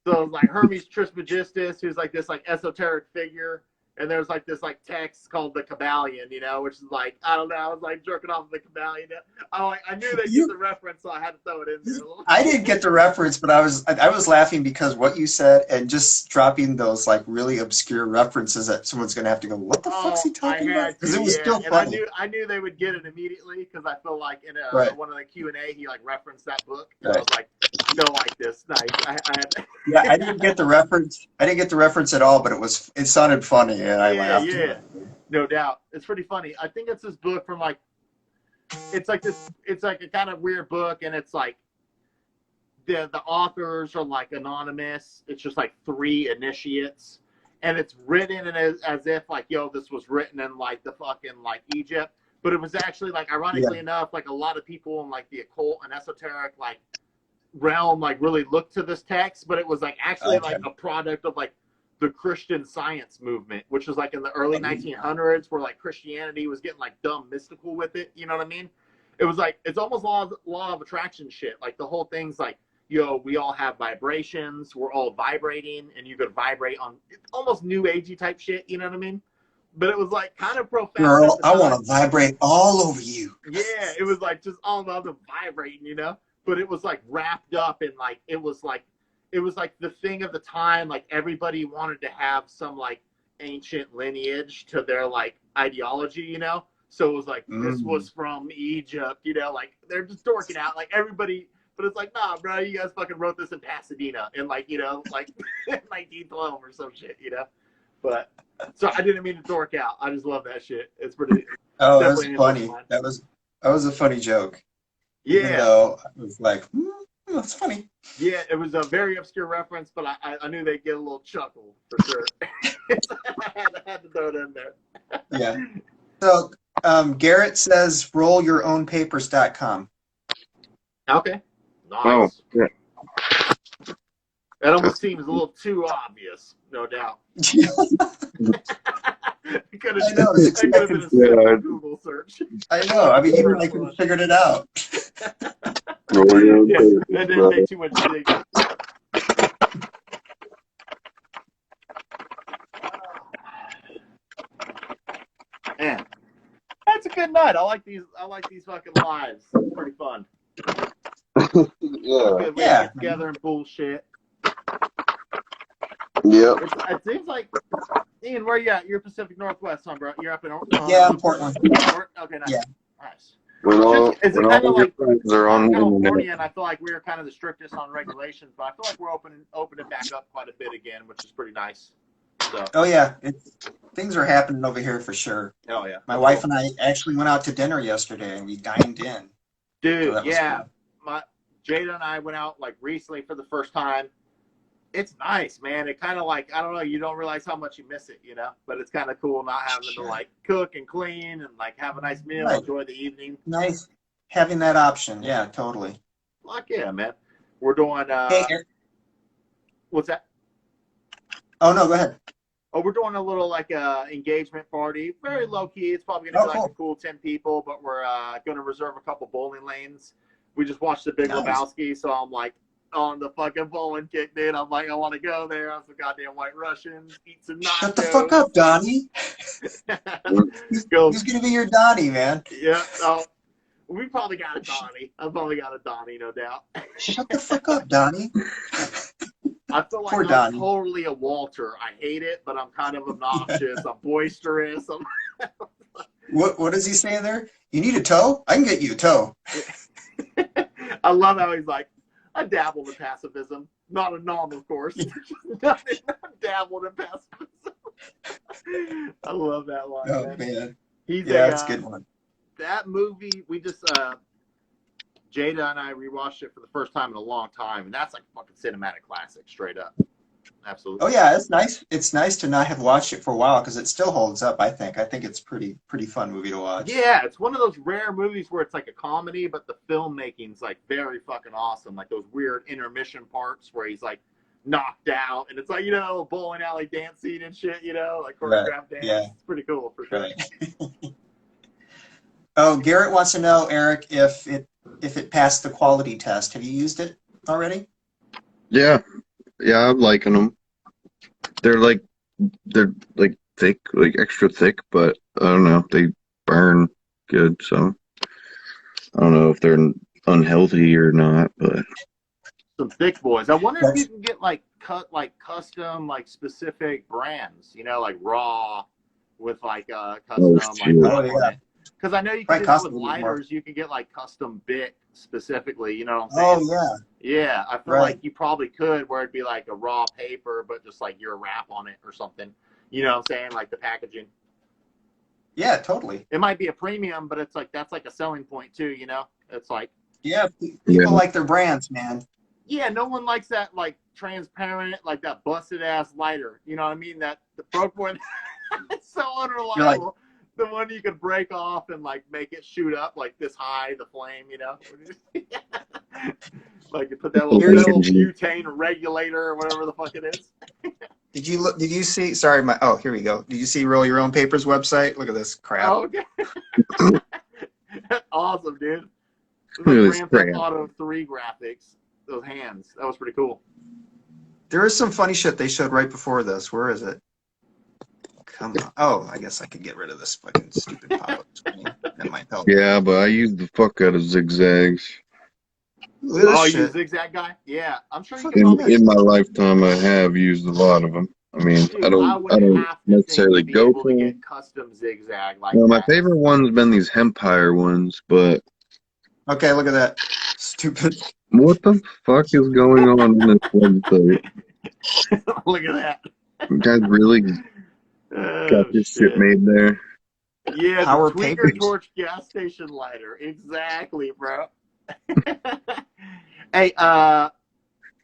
So like Hermes Trismegistus, who's like this like esoteric figure, and there's like this like text called the Kabbalion, you know, which is like, I don't know, I was like jerking off the Kabbalion. I knew they'd get the reference, so I had to throw it in there. I didn't get the reference, but I was laughing because what you said and just dropping those like really obscure references that someone's gonna have to go, what the fuck's he talking about? Because it was still and funny. I knew they would get it immediately because I feel like in one of the Q&A he like referenced that book. And I was like, you'll like this. Nice. Yeah, I didn't get the reference. I didn't get the reference at all, but it sounded funny, and I laughed. Yeah, no doubt. It's pretty funny. I think it's this book from like, it's like a kind of weird book, and it's like the authors are like anonymous. It's just like 3 initiates, and it's written as if like, yo, this was written in like the fucking like Egypt, but it was actually like, ironically enough, like a lot of people in like the occult and esoteric like realm like really looked to this text, but it was like actually like a product of like the Christian Science movement, which was like in the early 1900s, where like Christianity was getting like dumb mystical with it. You know what I mean? It was like, it's almost law of attraction shit. Like the whole thing's like, yo, we all have vibrations, we're all vibrating, and you could vibrate on almost new agey type shit. You know what I mean? But it was like kind of profound. Girl, I want to vibrate all over you. Yeah, it was like just all about the vibrating, you know? But it was like wrapped up in like, it was like the thing of the time. Like everybody wanted to have some like ancient lineage to their like ideology, you know? So it was like, this was from Egypt, you know? Like they're just dorking out like everybody. But it's like, nah, bro, you guys fucking wrote this in Pasadena in like, you know, like 1912 or some shit, you know? But so I didn't mean to dork out. I just love that shit. It's pretty. Oh, that's funny. That was a funny joke. Yeah. Even though I was like, that's funny. Yeah, it was a very obscure reference, but I knew they'd get a little chuckle for sure. I had to throw it in there. Yeah. So Garrett says rollyournpapers.com. Okay. Nice. Oh, yeah. That almost seems a little too obvious, no doubt. I know. That could have been a simple Google search. I know. I mean, even I could have figured it out. Yeah, that didn't take too much digging. Man, that's a good night. I like these fucking lives. It's pretty fun. Yeah. Good way to get together and bullshit. Yep. It seems like, Ian, where you at? You're Pacific Northwest, huh, bro? You're up in Yeah, I'm Portland. Okay, nice. Yeah. Nice. When all your like friends are on the California, internet. and I feel like we were kind of the strictest on regulations, but I feel like we're opening back up quite a bit again, which is pretty nice. So. Oh yeah, things are happening over here for sure. Oh yeah. My wife and I actually went out to dinner yesterday, and we dined in. Dude, So yeah. Jada and I went out like recently for the first time. It's nice, man. It kind of like, I don't know, you don't realize how much you miss it, you know? But it's kind of cool not having to like cook and clean and like have a nice meal, enjoy the evening. Nice having that option. Yeah, totally. Like, yeah, man. We're doing, Hey, what's that? Oh, no, go ahead. Oh, we're doing a little like engagement party. Very low key. It's probably going to be like a cool 10 people, but we're going to reserve a couple bowling lanes. We just watched The Big Lebowski, so I'm like on the fucking bowling kick, dude. I'm like, I want to go there on some goddamn White Russians, eat some nachos. Shut the fuck up, Donnie. Who's going to be your Donnie, man? Yeah, we probably got a Donnie. I've probably got a Donnie, no doubt. Shut the fuck up, Donnie. I feel like I'm totally a Walter. I hate it, but I'm kind of obnoxious. I'm boisterous. What does he say there? You need a toe? I can get you a toe. I love how he's like, I dabbled in pacifism. Not a nom, of course. Dabbled in pacifism. I love that line. Oh, man. He's that's a good one. That movie, we just, Jada and I rewatched it for the first time in a long time, and that's like a fucking cinematic classic, straight up. Absolutely. Oh yeah, it's nice. It's nice to not have watched it for a while because it still holds up. I think it's pretty fun movie to watch. Yeah, it's one of those rare movies where it's like a comedy, but the filmmaking's like very fucking awesome. Like those weird intermission parts where he's like knocked out, and it's like, you know, a bowling alley dance scene and shit, you know, like choreographed dance. Yeah. It's pretty cool for sure. Right. Oh, Garrett wants to know, Eric, if it passed the quality test. Have you used it already? Yeah, I'm liking them. They're like thick, like extra thick, but I don't know. They burn good, so I don't know if they're unhealthy or not. But some thick boys. I wonder if you can get like custom, like specific brands. You know, like Raw with like custom. Because I know you can do that with lighters. You can get like custom bit specifically. You know what I'm saying? Oh yeah. Yeah, I feel like you probably could, where it'd be like a raw paper, but just like your wrap on it or something. You know what I'm saying? Like the packaging. Yeah, totally. It might be a premium, but it's like that's like a selling point too. You know, it's like people like their brands, man. Yeah, no one likes that like transparent, like that busted ass lighter. You know what I mean? That the broke one. It's so unreliable. You're like, the one you could break off and like make it shoot up like this high, the flame, you know? Like you put that little butane regulator or whatever the fuck it is. did you look? Did you see? Sorry, oh, here we go. Did you see Roll Your Own Papers website? Look at this crap. Oh, okay. That's awesome, dude. Look at this Grand crap. Theft Auto 3 graphics. Those hands. That was pretty cool. There is some funny shit they showed right before this. Where is it? Come on. Oh, I guess I could get rid of this fucking stupid pop-up screen. That might help. Yeah, but I use the fuck out of zigzags. Look at this Oh, you shit. zigzag guy? Yeah, I'm sure you Fucking can love probably. it. In my lifetime, I have used a lot of them. I mean, Dude, I don't would have to necessarily think to be go able to for. get custom zigzag like Well, my that. favorite one's been these Hempire ones, but Okay, look at that. Stupid. what the fuck is going on in this website? Look at that. You guys really Oh, got this shit made there? Yeah, Power the tweaker papers. torch gas station lighter. Exactly, bro. Hey,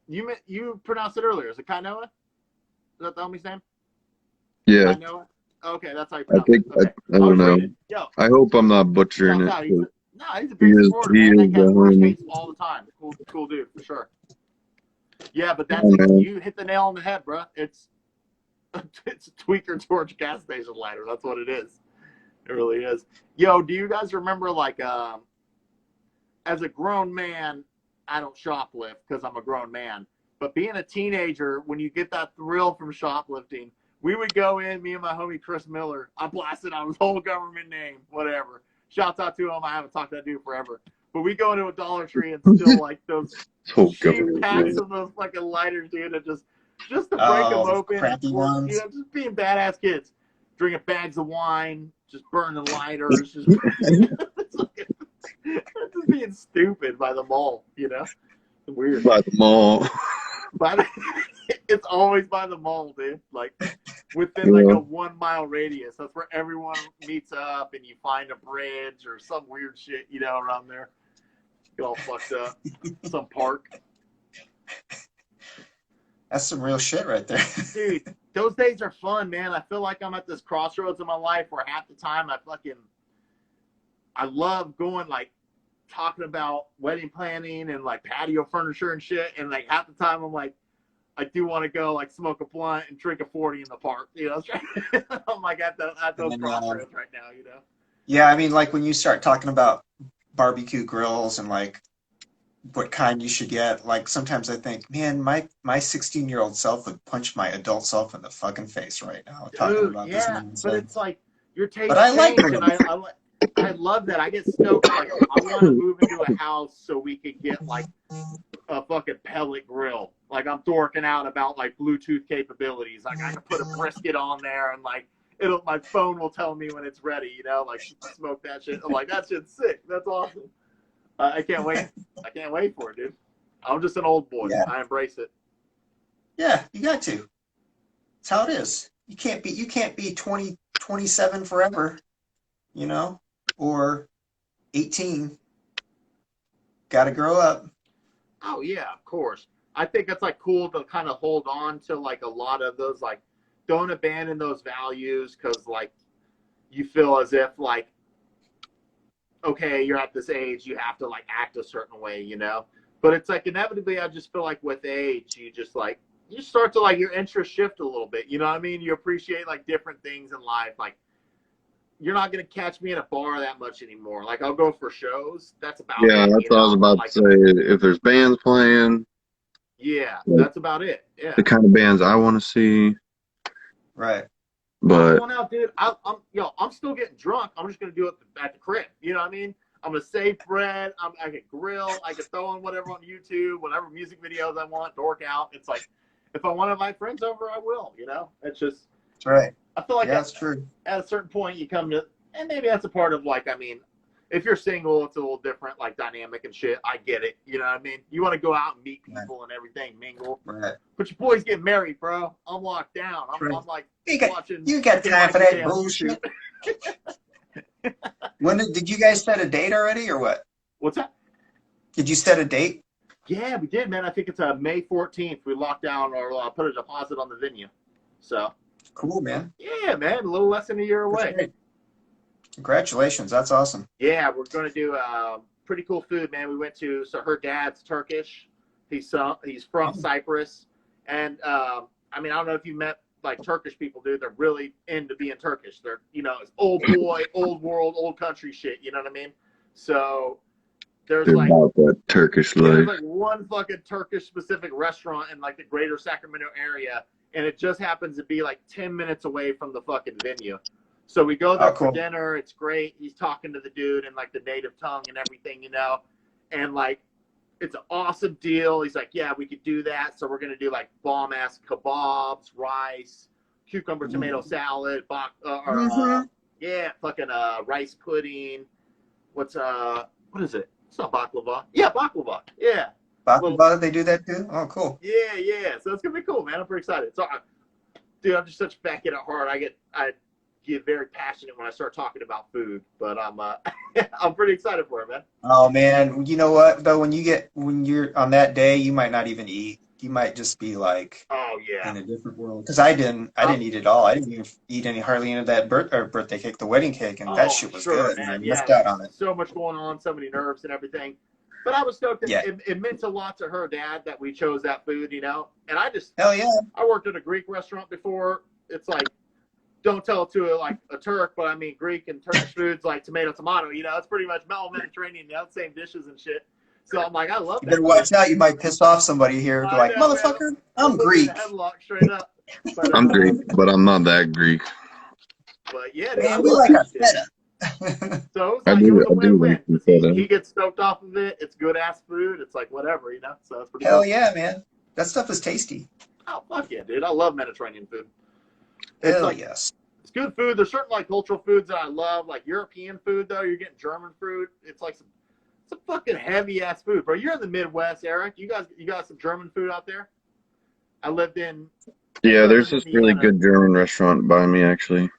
you pronounced it earlier. Is it Kainoa? Is that the homie's name? Yeah, Kainoa? Okay, that's how you I pronounce think, it. Okay. I don't was know. reading. Yo, I hope I'm not butchering shouts out. it. He's a big He is- supporter, he man. is That guy the supports homie. States all the time. Cool dude, for sure. Yeah, but that's Oh, man. you hit the nail on the head, bro. It's a tweaker torch gas station lighter. That's what it is. It really is. Yo, do you guys remember, like, as a grown man, I don't shoplift because I'm a grown man. But being a teenager, when you get that thrill from shoplifting, we would go in, me and my homie Chris Miller. I blasted out his whole government name, whatever. Shouts out to him. I haven't talked to that dude forever. But we go into a Dollar Tree and steal like those Oh, cheap government packs name. of those fucking lighters, dude, and just to break Oh, them open. crappy And, ones. you know, just being badass kids, drinking bags of wine, just burning lighters, just, just being stupid by the mall, you know. It's weird. By the mall. It's always by the mall, dude. Like within like Yeah. a 1 mile radius. That's where everyone meets up, and you find a bridge or some weird shit, you know, around there. Get all fucked up. Some park. That's some real shit right there. Dude, those days are fun, man. I feel like I'm at this crossroads in my life where half the time I love going, like, talking about wedding planning and like patio furniture and shit, and like half the time I'm like, I do want to go like smoke a blunt and drink a 40 in the park, you know. I'm like at those crossroads right now, you know. Yeah, I mean, like when you start talking about barbecue grills and like what kind you should get, like sometimes I think, man, my 16-year-old self would punch my adult self in the fucking face right now talking Dude, about this yeah, nonsense. but it's like your taste But I like changed, and I love that. I get stoked. Like, I want to move into a house so we could get like a fucking pellet grill. Like, I'm dorking out about like Bluetooth capabilities. Like, I can put a brisket on there, and like my phone will tell me when it's ready. You know, like smoke that shit. I'm like, that shit's sick. That's awesome. I can't wait. I can't wait for it, dude. I'm just an old boy. Yeah. I embrace it. Yeah, you got to. That's how it is. You can't be 20, 27 forever, you know, or 18. Got to grow up. Oh yeah, of course. I think it's like cool to kind of hold on to like a lot of those, like, don't abandon those values, because like you feel as if like, okay, you're at this age, you have to like act a certain way, you know. But it's like inevitably, I just feel like with age, you start to like your interests shift a little bit. You know what I mean? You appreciate like different things in life. Like, you're not gonna catch me in a bar that much anymore. Like, I'll go for shows. That's about Yeah, it. that's you what I know? was about Like, to say. If there's bands playing, yeah, that's about it. Yeah. the kind of bands I want to see, Right. but Going out, dude. I'm still getting drunk. I'm just gonna do it at the crib. You know what I mean? I'm gonna save bread. I can grill. I can throw on whatever on YouTube, whatever music videos I want, dork out. It's like, if I want to invite friends over, I will. You know, it's just, That's right. I feel like Yeah, that's true. at a certain point you come to, and maybe that's a part of like, I mean, if you're single, it's a little different, like dynamic and shit. I get it. You know what I mean? You want to go out and meet people and everything, mingle. Right. But your boys get married, bro. I'm locked down. Right. I'm like You got, watching. you got fucking time for Michael that Jackson bullshit. shoot. When did you guys set a date already or what? What's that? Did you set a date? Yeah, we did, man. I think it's May 14th. We locked down or put a deposit on the venue. So Cool, man. yeah, man, a little less than a year That's away. great. Congratulations. That's awesome. Yeah, we're going to do pretty cool food, man. We went to her dad's Turkish. He's from Cyprus, and I mean, I don't know if you met like Turkish people, dude. They're really into being Turkish. They're it's old boy, old world, old country shit. You know what I mean? So there's They're like about that Turkish there's life. like one fucking Turkish specific restaurant in like the greater Sacramento area, and it just happens to be like 10 minutes away from the fucking venue. So we go there for dinner. It's great. He's talking to the dude in like the native tongue and everything, and like it's an awesome deal. He's like, yeah, we could do that. So we're gonna do like bomb ass kebabs, rice, cucumber tomato salad, fucking rice pudding. What is it? It's not baklava. Yeah, baklava. Yeah. Baklava, they do that too? Oh, cool. Yeah. So it's gonna be cool, man. I'm pretty excited. So, dude, I'm just such a fat kid at heart. I get very passionate when I start talking about food, but I'm pretty excited for it, man. Oh man, you know what though? When you're on that day, you might not even eat. You might just be like, oh yeah, in a different world. Because I didn't eat it all. I didn't even eat hardly any of that birthday cake, the wedding cake, and that shit was good. Man. And I missed out on it. So much going on, so many nerves and everything. But I was stoked. It meant a lot to her dad that we chose that food, And I just hell yeah. I worked at a Greek restaurant before. It's like, don't tell it to a Turk, but I mean Greek and Turkish foods like tomato. It's pretty much Mediterranean, same dishes and shit. So I'm like, I love that. You better watch out. You might piss off somebody here. They're like, motherfucker, I'm Greek. Headlock straight up. But, I'm Greek, but I'm not that Greek. But yeah, man, we like our feta. So it was a win-win. He gets stoked off of it. It's good ass food. It's like whatever, So it's pretty hell cool. yeah, man. That stuff is tasty. Oh fuck yeah, dude! I love Mediterranean food. Hell yes. It's good food. There's certain like cultural foods that I love, like European food. Though you're getting German food. It's like some fucking heavy ass food, bro. You're in the Midwest, Eric. You got some German food out there. I lived in. Yeah, there's this really good German restaurant by me, actually.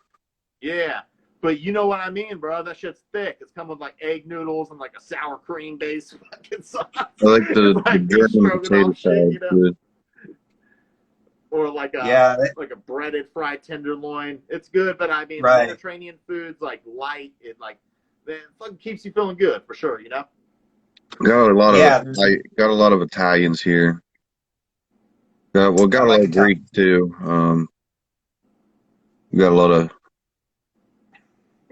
Yeah, but you know what I mean, bro. That shit's thick. It's come with like egg noodles and like a sour cream based fucking sauce. I like the German potato salad food. Or like a breaded fried tenderloin. It's good, but I mean Mediterranean foods like light. It fucking keeps you feeling good for sure. Got a lot of Italians here. Got a lot of Greek too. We got a lot of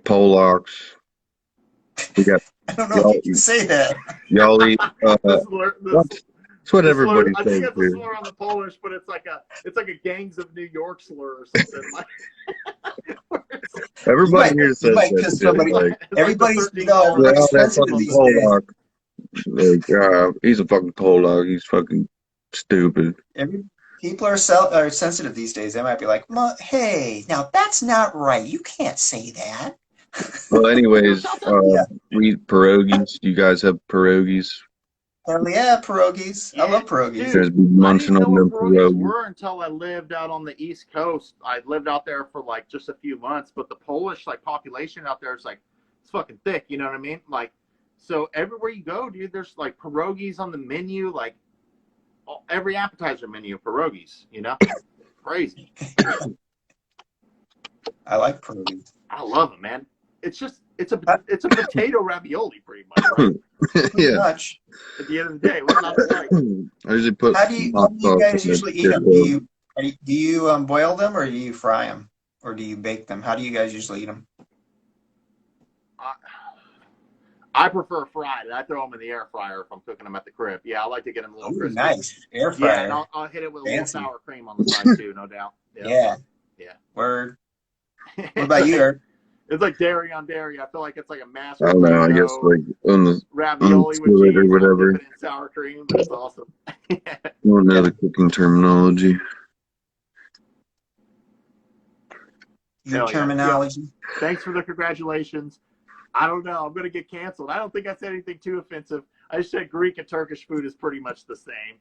Polacks. We got. I don't know if you can say that. Y'all eat. That's what everybody says. I think it's a slur on the Polish, but it's like a Gangs of New York slur or something. Everybody here says that. Everybody's he's a fucking Polak. He's fucking stupid. People are sensitive these days. They might be like, "Hey, now that's not right. You can't say that." Well, anyways, we eat pierogies. You guys have pierogies? Hell yeah, pierogies. Yeah. I love pierogies. Dude, munching on them pierogies were until I lived out on the East Coast. I lived out there for like just a few months, but the Polish population out there is it's fucking thick. You know what I mean? So everywhere you go, dude, there's like pierogies on the menu, like every appetizer menu, pierogies. Crazy. I like pierogies. I love them, man. It's a potato ravioli, pretty much. Right? Yeah. Much. At the end of the day, what's not to like? I usually put. How do you guys usually eat them? Do you boil them or do you fry them or do you bake them? How do you guys usually eat them? I prefer fried. I throw them in the air fryer if I'm cooking them at the crib. Yeah, I like to get them a little crispy. Nice air fryer. Yeah, and I'll hit it with a little sour cream on the side too, no doubt. Yeah. Word. What about you, Eric? It's like dairy on dairy. I feel like it's like a mashed. I don't know. I guess like on the ravioli with cheese or whatever. And sour cream. That's awesome. I don't know the cooking terminology. Your terminology. Yeah. Thanks for the congratulations. I don't know. I'm gonna get canceled. I don't think I said anything too offensive. I just said Greek and Turkish food is pretty much the same.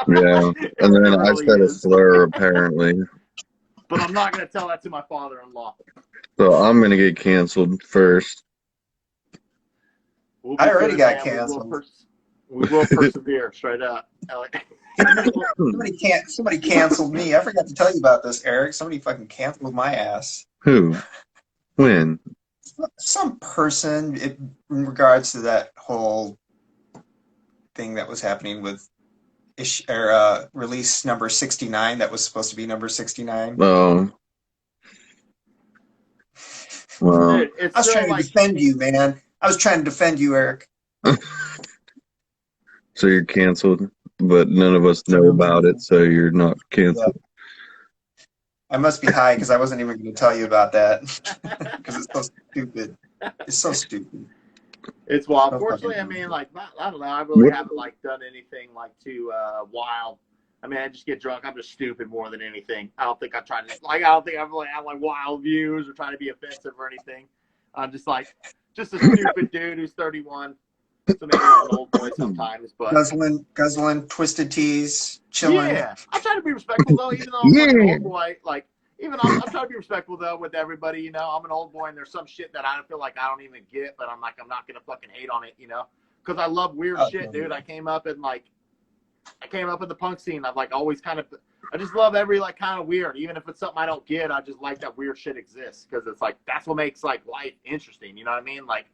Yeah, and then I said a slur apparently. But I'm not gonna tell that to my father-in-law. So I'm gonna get canceled first. I already got canceled. We will persevere, straight up. Somebody canceled me. I forgot to tell you about this, Eric. Somebody fucking canceled my ass. Who? When? Some person in regards to that whole thing that was happening with release number 69 that was supposed to be number 69. Oh. Well, Dude, it's I was still trying to like, defend you, man. I was trying to defend you, Eric. so you're canceled, but none of us know about it, so you're not canceled. I must be high because I wasn't even going to tell you about that because it's so stupid. It's so stupid. it's wild. So Fortunately, I fucking mean, like, I don't know. I really haven't like done anything like too wild. I mean, I just get drunk. I'm just stupid more than anything. I don't think I try to like. I don't think I've really had like wild views or trying to be offensive or anything. I'm just like, just a stupid dude who's 31. So maybe I'm an old boy sometimes, but guzzling twisted teas, chilling. yeah, I try to be respectful though, even though I'm like an Yeah. old boy. Like, even I'm trying to be respectful though with everybody. You know, I'm an old boy, and there's some shit that I feel like I don't even get, but I'm like, I'm not gonna fucking hate on it, you know, because I love weird shit, dude. I came up in the punk scene. I've like always I just love every like kind of weird, even if it's something I don't get. I just like that weird shit exists because it's like that's what makes like life interesting. You know what I mean? Like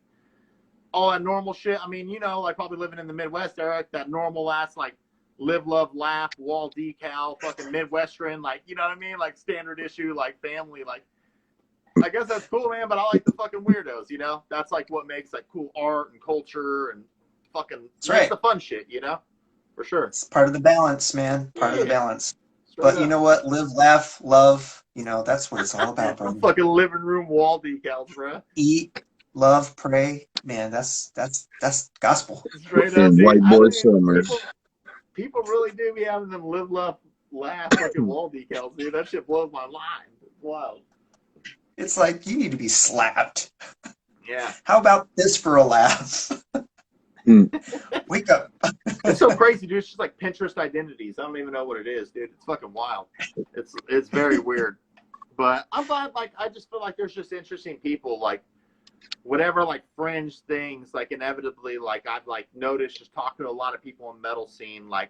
all that normal shit. I mean, you know, like probably living in the Midwest, Eric, that normal ass like live, love, laugh, wall decal, fucking Midwestern, like, you know what I mean? Like standard issue, like family, like, I guess that's cool, man, but I like the fucking weirdos, you know? That's like what makes like cool art and culture and fucking, that's the fun shit, you know? For sure. It's part of the balance, man. Part of the balance. Straight But up. you know what? Live, laugh, love. You know, that's what it's all about, bro. Fucking living room wall decals, bro. Eat, love, pray. Man, that's gospel. Straight up, And dude. White I Boy mean, Summers. people really do be having them live, laugh fucking wall decals, dude. That shit blows my mind. It's wild. It's like you need to be slapped. Yeah. How about this for a laugh? Wake up. It's so crazy, dude. It's just like Pinterest identities. I don't even know what it is, dude. It's fucking wild. It's very weird. But I'm glad, like, I just feel like there's just interesting people, like, whatever, like, fringe things, like, inevitably, like, I've, like, noticed just talking to a lot of people in metal scene, like,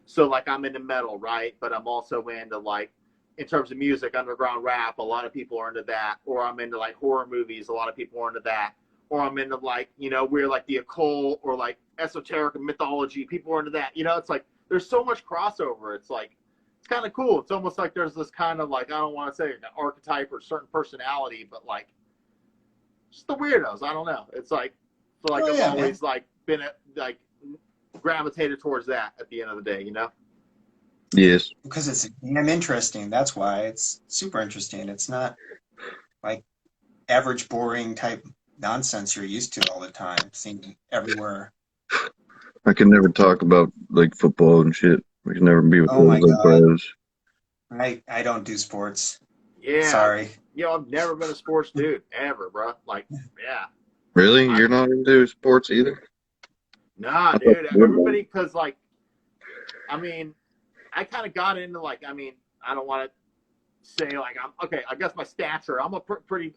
so, like, I'm into metal, right? But I'm also into, like, in terms of music, underground rap, a lot of people are into that. Or I'm into, like, horror movies, a lot of people are into that. Or I'm into, like, you know, we're like the occult or like esoteric mythology. People are into that. You know, it's like there's so much crossover. It's like, it's kind of cool. It's almost like there's this kind of like, I don't want to say an archetype or certain personality, but like just the weirdos. I don't know. It's like, I feel like I've always like been like gravitated towards that at the end of the day, you know? Yes. Because it's damn interesting. That's why it's super interesting. It's not like average, boring type nonsense you're used to all the time, seeing everywhere. I can never talk about like football and shit. I can never be with Oh my those God. bros. I don't do sports. Yeah. Sorry. You know, I've never been a sports dude ever, bro. Like, yeah. Really? You're not into sports either? Nah, dude. Everybody, because like, I mean, I kind of got into like, I mean, I don't want to say like I'm okay. I guess my stature. I'm a pretty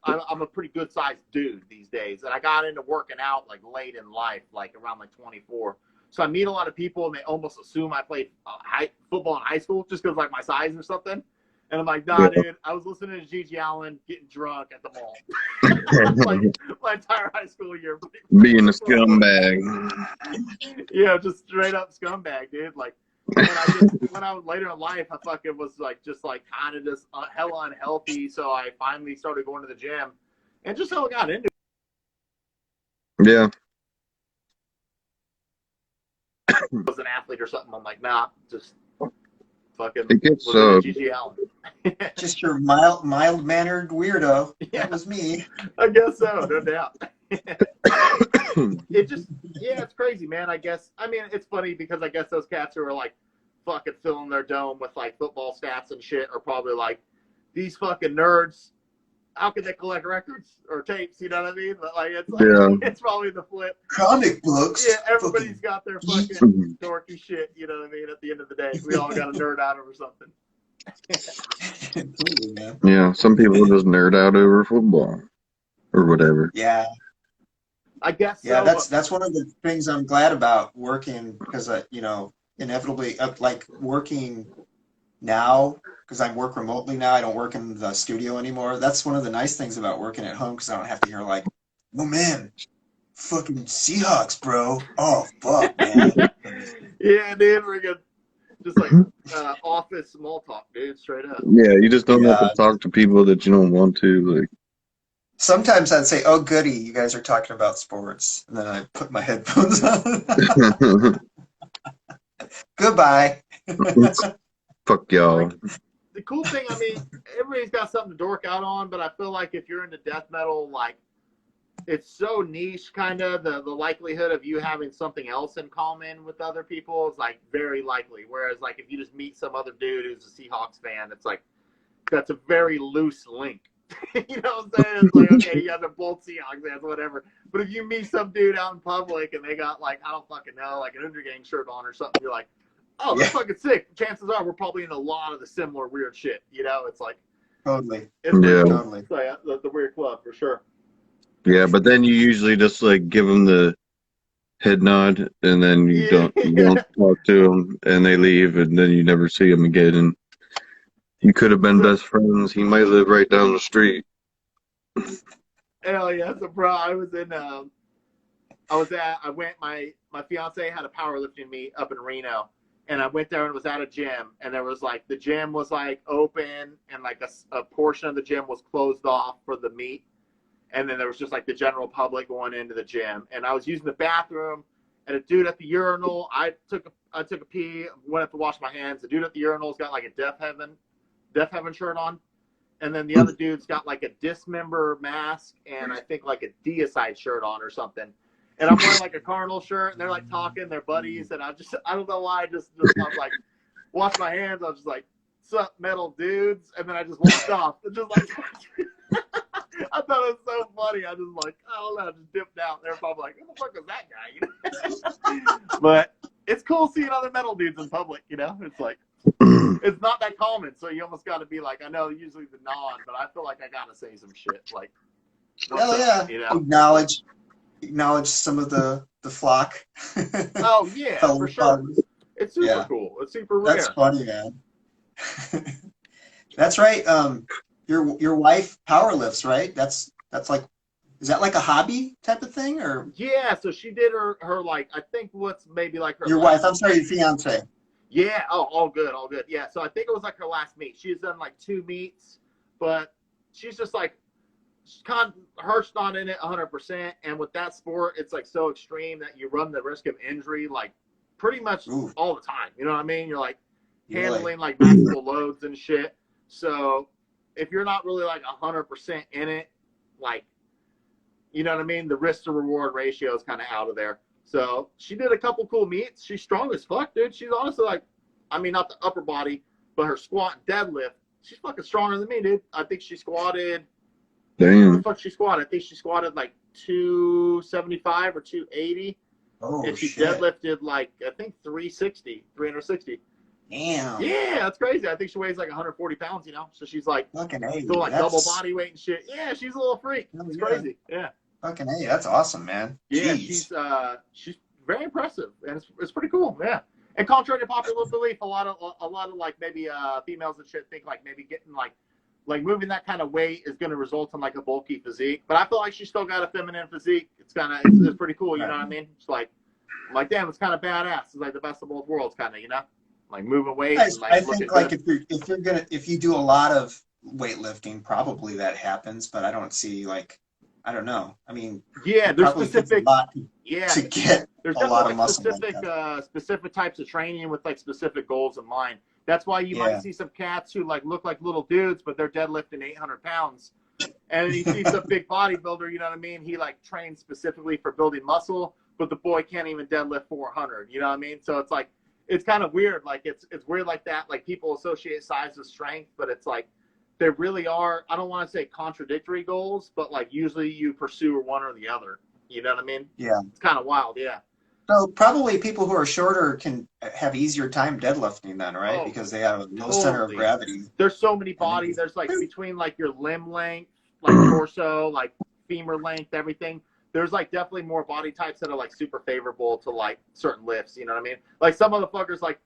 good sized dude these days, and I got into working out like late in life, like around like 24. So I meet a lot of people, and they almost assume I played football in high school just because like my size or something. And I'm like, nah, dude. I was listening to Gigi Allen, getting drunk at the mall, like my entire high school year. Being a scumbag. Yeah, just straight up scumbag, dude. Like. When I was later in life, I fucking was like just like kind of just hella unhealthy. So I finally started going to the gym, and just how I got into it. Yeah. I was an athlete or something. I'm like, nah, just fucking It gets Gigi Allen. Just your mild mannered weirdo. Yeah. That was me. I guess so, no doubt. It just, yeah, it's crazy, man. I guess, I mean, it's funny because I guess those cats who are like fucking filling their dome with like football stats and shit are probably like, these fucking nerds, how can they collect records or tapes? You know what I mean? But like, it's probably the flip. Comic books. Yeah, everybody's got their fucking dorky shit. You know what I mean? At the end of the day, we all got to nerd out over something. Totally, man. Yeah, some people just nerd out over football or whatever. Yeah. I guess Yeah, so. that's one of the things I'm glad about working because inevitably like working now because I work remotely now. I don't work in the studio anymore. That's one of the nice things about working at home because I don't have to hear like, "Oh man, fucking Seahawks, bro. Oh fuck, man." Yeah, dude, we're good. Just like office small talk, dude, straight up. Yeah, you just don't have to Yeah. talk to people that you don't want to. Sometimes I'd say, "Oh goody, you guys are talking about sports," and then I put my headphones on. Like, Goodbye. fuck y'all. The cool thing, I mean, everybody's got something to dork out on, but I feel like if you're into death metal, like it's so niche, kind of the likelihood of you having something else in common with other people is like very likely. Whereas like if you just meet some other dude who's a Seahawks fan, it's like that's a very loose link. You know what I'm saying? It's like, okay, you guys are both Seahawks fans, whatever. But if you meet some dude out in public and they got like, I don't fucking know, like an Undergang shirt on or something, you're like, oh, that's fucking sick. Chances are we're probably in a lot of the similar weird shit. You know, it's like, Totally. it's pretty Yeah. cool. Totally. It's like the weird club for sure. Yeah, but then you usually just like give them the head nod, and then you don't talk to them, and they leave, and then you never see them again. And you could have been best friends. He might live right down the street. Hell yeah. So, bro, I went, my fiance had a powerlifting meet up in Reno, and I went there and was at a gym, and there was like, the gym was like open, and like a portion of the gym was closed off for the meet. And then there was just like the general public going into the gym, and I was using the bathroom, and a dude at the urinal, I took a pee, went up to wash my hands. The dude at the urinal's got like a Death Heaven shirt on, and then the other dude's got like a Dismember mask and I think like a Deicide shirt on or something. And I'm wearing like a Cardinal shirt, and they're like talking, they're buddies, and I don't know why, I was like, wash my hands. I was just like, "Sup, metal dudes," and then I just walked off. And just like. I thought it was so funny. I just like, I don't know, I just dipped out. They're probably like, who the fuck is that guy? You know? But it's cool seeing other metal dudes in public, you know? It's like, it's not that common. So you almost got to be like, I know usually the nod, but I feel like I got to say some shit. Like, Hell yeah. You know? Acknowledge some of the flock. Oh, yeah, for sure. It's super cool. It's super rare. That's funny, man. That's right. Your wife powerlifts, right? That's like, is that like a hobby type of thing, or? Yeah, so she did her like, I think what's maybe like her. Your wife, I'm sorry, your fiance. Yeah. Oh, all good. Yeah. So I think it was like her last meet. She's done like 2 meets, but she's just like, her's not in it 100%. And with that sport, it's like so extreme that you run the risk of injury like pretty much all the time. You know what I mean? You're like handling like maximal loads and shit. So if you're not really like 100% in it, like, you know what I mean? The risk to reward ratio is kind of out of there. So she did a couple cool meets. She's strong as fuck, dude. She's honestly like, I mean, not the upper body, but her squat and deadlift, she's fucking stronger than me, dude. I think she squatted. Damn. What the fuck she squatted? I think she squatted like 275 or 280. Oh, and she shit. deadlifted like, I think 360. Damn. Yeah, that's crazy. I think she weighs like 140 pounds, you know? So she's like, fucking A. still like double body weight and shit. Yeah, she's a little freak. It's crazy. Yeah. Fucking A. That's awesome, man. Yeah, Jeez. she's very impressive, and it's pretty cool. Yeah. And contrary to popular belief, a lot of like maybe females and shit think like maybe getting like moving that kind of weight is going to result in like a bulky physique. But I feel like she's still got a feminine physique. It's it's pretty cool. You know what I mean? It's like, I'm like, damn, it's kind of badass. It's like the best of both worlds, kind of, you know, like moving weight. And, like, I think like good. if you do a lot of weightlifting, probably that happens. But I don't see like, I don't know. I mean, yeah, there's specific. Yeah, to get there's a lot of like muscle. specific types of training with like specific goals in mind. That's why you might see some cats who like look like little dudes, but they're deadlifting 800 pounds. And you see some big bodybuilder, you know what I mean? He like trains specifically for building muscle, but the boy can't even deadlift 400. You know what I mean? So it's like, it's kind of weird. Like it's weird like that. Like people associate size with strength, but it's like, there really are, I don't want to say contradictory goals, but like usually you pursue one or the other. You know what I mean? Yeah. It's kind of wild. Yeah. So probably people who are shorter can have easier time deadlifting then, right? Oh, because they have a low center of gravity. There's so many bodies. There's like between like your limb length, like torso, like femur length, everything. there's like definitely more body types that are like super favorable to like certain lifts. You know what I mean? Like some motherfuckers, like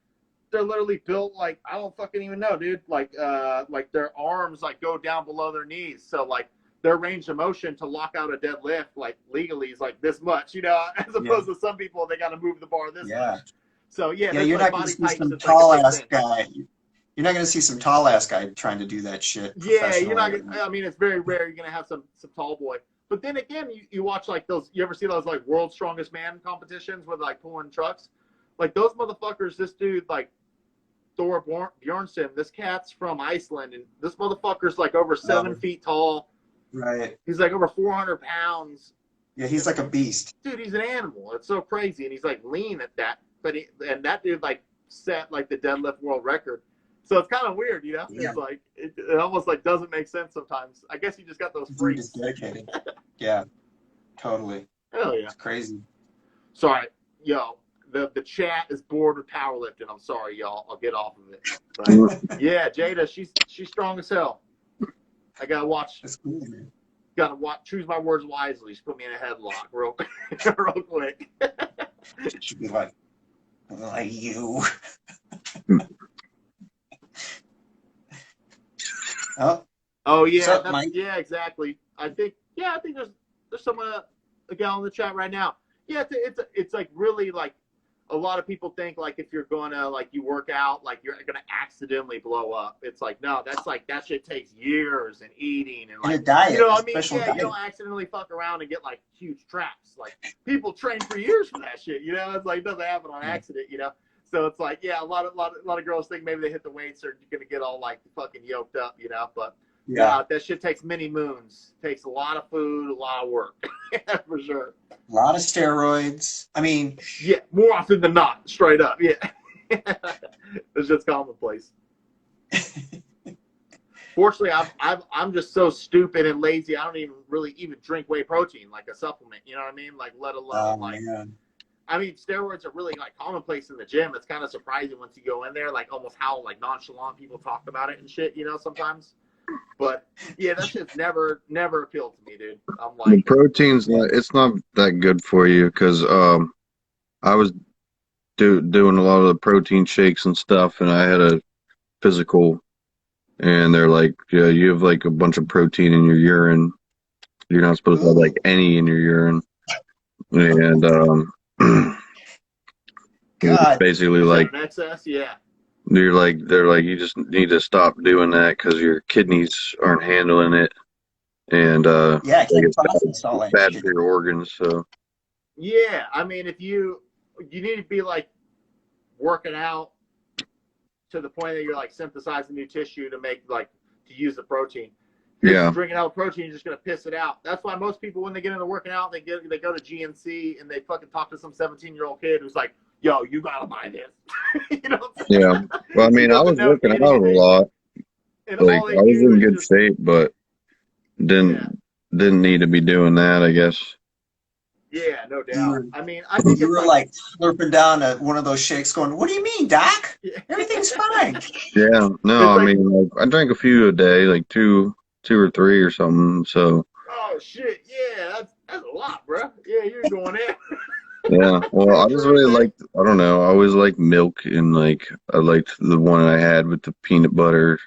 they're literally built like I don't fucking even know, dude. Like their arms like go down below their knees, so like their range of motion to lock out a deadlift like legally is like this much, you know, as opposed to some people they got to move the bar this much. So yeah, you're like not going to body see types some that's, tall like, a big ass thing. guy. You're not going to see some tall ass guy trying to do that shit. Yeah, you're not. professionally. I mean, it's very rare you're gonna have some tall boy. But then again, you watch like those. You ever see those like World's Strongest Man competitions with like pulling trucks? Like those motherfuckers. This dude like Thor Bjornsson. This cat's from Iceland, and this motherfucker's like over 7 feet tall. Right. He's like over 400 pounds. Yeah, he's like a beast. Dude, he's an animal. It's so crazy, and he's like lean at that. But and that dude like set like the deadlift world record. So it's kind of weird, you know. Yeah. It's like it almost like doesn't make sense sometimes. I guess you just got those Dude freaks. is dedicated. Yeah, totally. Hell yeah. It's crazy. Sorry, yo. The chat is bored with powerlifting. I'm sorry, y'all. I'll get off of it. But yeah, Jada, she's strong as hell. I gotta watch. That's cool, man. Gotta watch. Choose my words wisely. She put me in a headlock real quick. She'd be like you. Oh, Oh yeah, What's up, Mike? yeah, exactly. I think there's someone a gal in the chat right now. Yeah, it's like really like a lot of people think like if you're gonna like you work out like you're gonna accidentally blow up. It's like no, that's like that shit takes years and eating and and a like diet. you know what I mean? Special Yeah, diet. you don't accidentally fuck around and get like huge traps. Like people train for years for that shit. You know, it's like it doesn't happen on accident. You know. So it's like, yeah, a lot of girls think maybe they hit the weights or you're gonna get all like fucking yoked up, you know. But Yeah, that shit takes many moons. Takes a lot of food, a lot of work, for sure. a lot of steroids. I mean, Yeah, more often than not, straight up. Yeah, it's just commonplace. Fortunately, I'm just so stupid and lazy. I don't even really even drink whey protein like a supplement. You know what I mean? Like let alone like. man. I mean, steroids are really like commonplace in the gym. It's kind of surprising once you go in there, like almost how like nonchalant people talk about it and shit, you know, sometimes. But yeah, that shit's never appealed to me, dude. I'm The like, protein's not, it's not that good for you because I was doing a lot of the protein shakes and stuff, and I had a physical, and they're like, yeah, you have like a bunch of protein in your urine. You're not supposed to have like any in your urine, and God. basically is that like an excess? Yeah. they're like you just need to stop doing that because your kidneys aren't handling it, and Yeah, I like can't it's process all that bad shit. for your organs. So Yeah, I mean, if you need to be like working out to the point that you're like synthesizing new tissue to make like to use the protein. If you're yeah, just drinking out protein, you're just gonna piss it out. That's why most people when they get into working out, they go to GNC and they fucking talk to some 17-year-old kid who's like, "Yo, you gotta buy this." You know what I'm saying? yeah. Well, I mean, I was working out a lot. And Like all I they was do in is good just- shape, but didn't need to be doing that, I guess. Yeah, no You doubt. were- I mean, I think You it's were like slurping down one of those shakes going, what do you mean, Doc? Yeah. Everything's fine. Yeah, no, It's I like- mean, like, I drank a few a day, like two or three or something. So Oh shit, yeah, that's a lot, bro. Yeah, you're going in. yeah, well, I just really liked, I don't know, I always liked milk, and like I liked the one I had with the peanut butter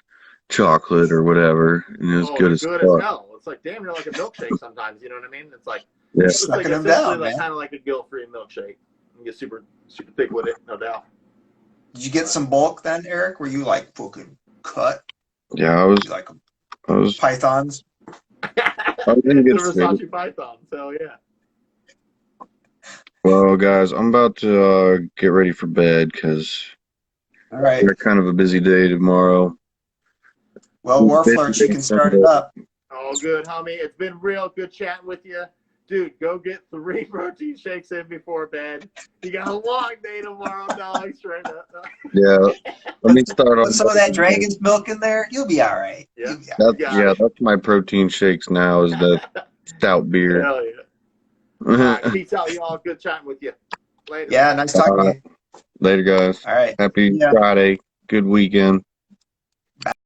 chocolate or whatever, and it was good as good fuck. as hell. It's like damn near like a milkshake sometimes. You know what I mean? It's like Yeah. it's like Sucking them essentially down, like man. kind of like a guilt-free milkshake. You get super thick with it, no doubt. Did you get some bulk then, Eric? Were you like fucking cut? Yeah, I was You like pythons? in The good shape. Versace Python. So yeah. Well, guys, I'm about to get ready for bed because All right. we're kind of a busy day tomorrow. Well, Warflurch, you can start it up. All good, homie. It's been real good chatting with you. Dude, go get 3 protein shakes in before bed. You got a long day tomorrow, dog. Straight up. Yeah, let me start on Put some of that dragon's milk in there. You'll be all right. Yeah. You'll be all That's that's my protein shakes now, is the stout beer. Hell yeah. All right, peace out, y'all. Good chatting with you. Later. Yeah, nice talking to you. Later, guys. All right. Happy Yeah. Friday. Good weekend.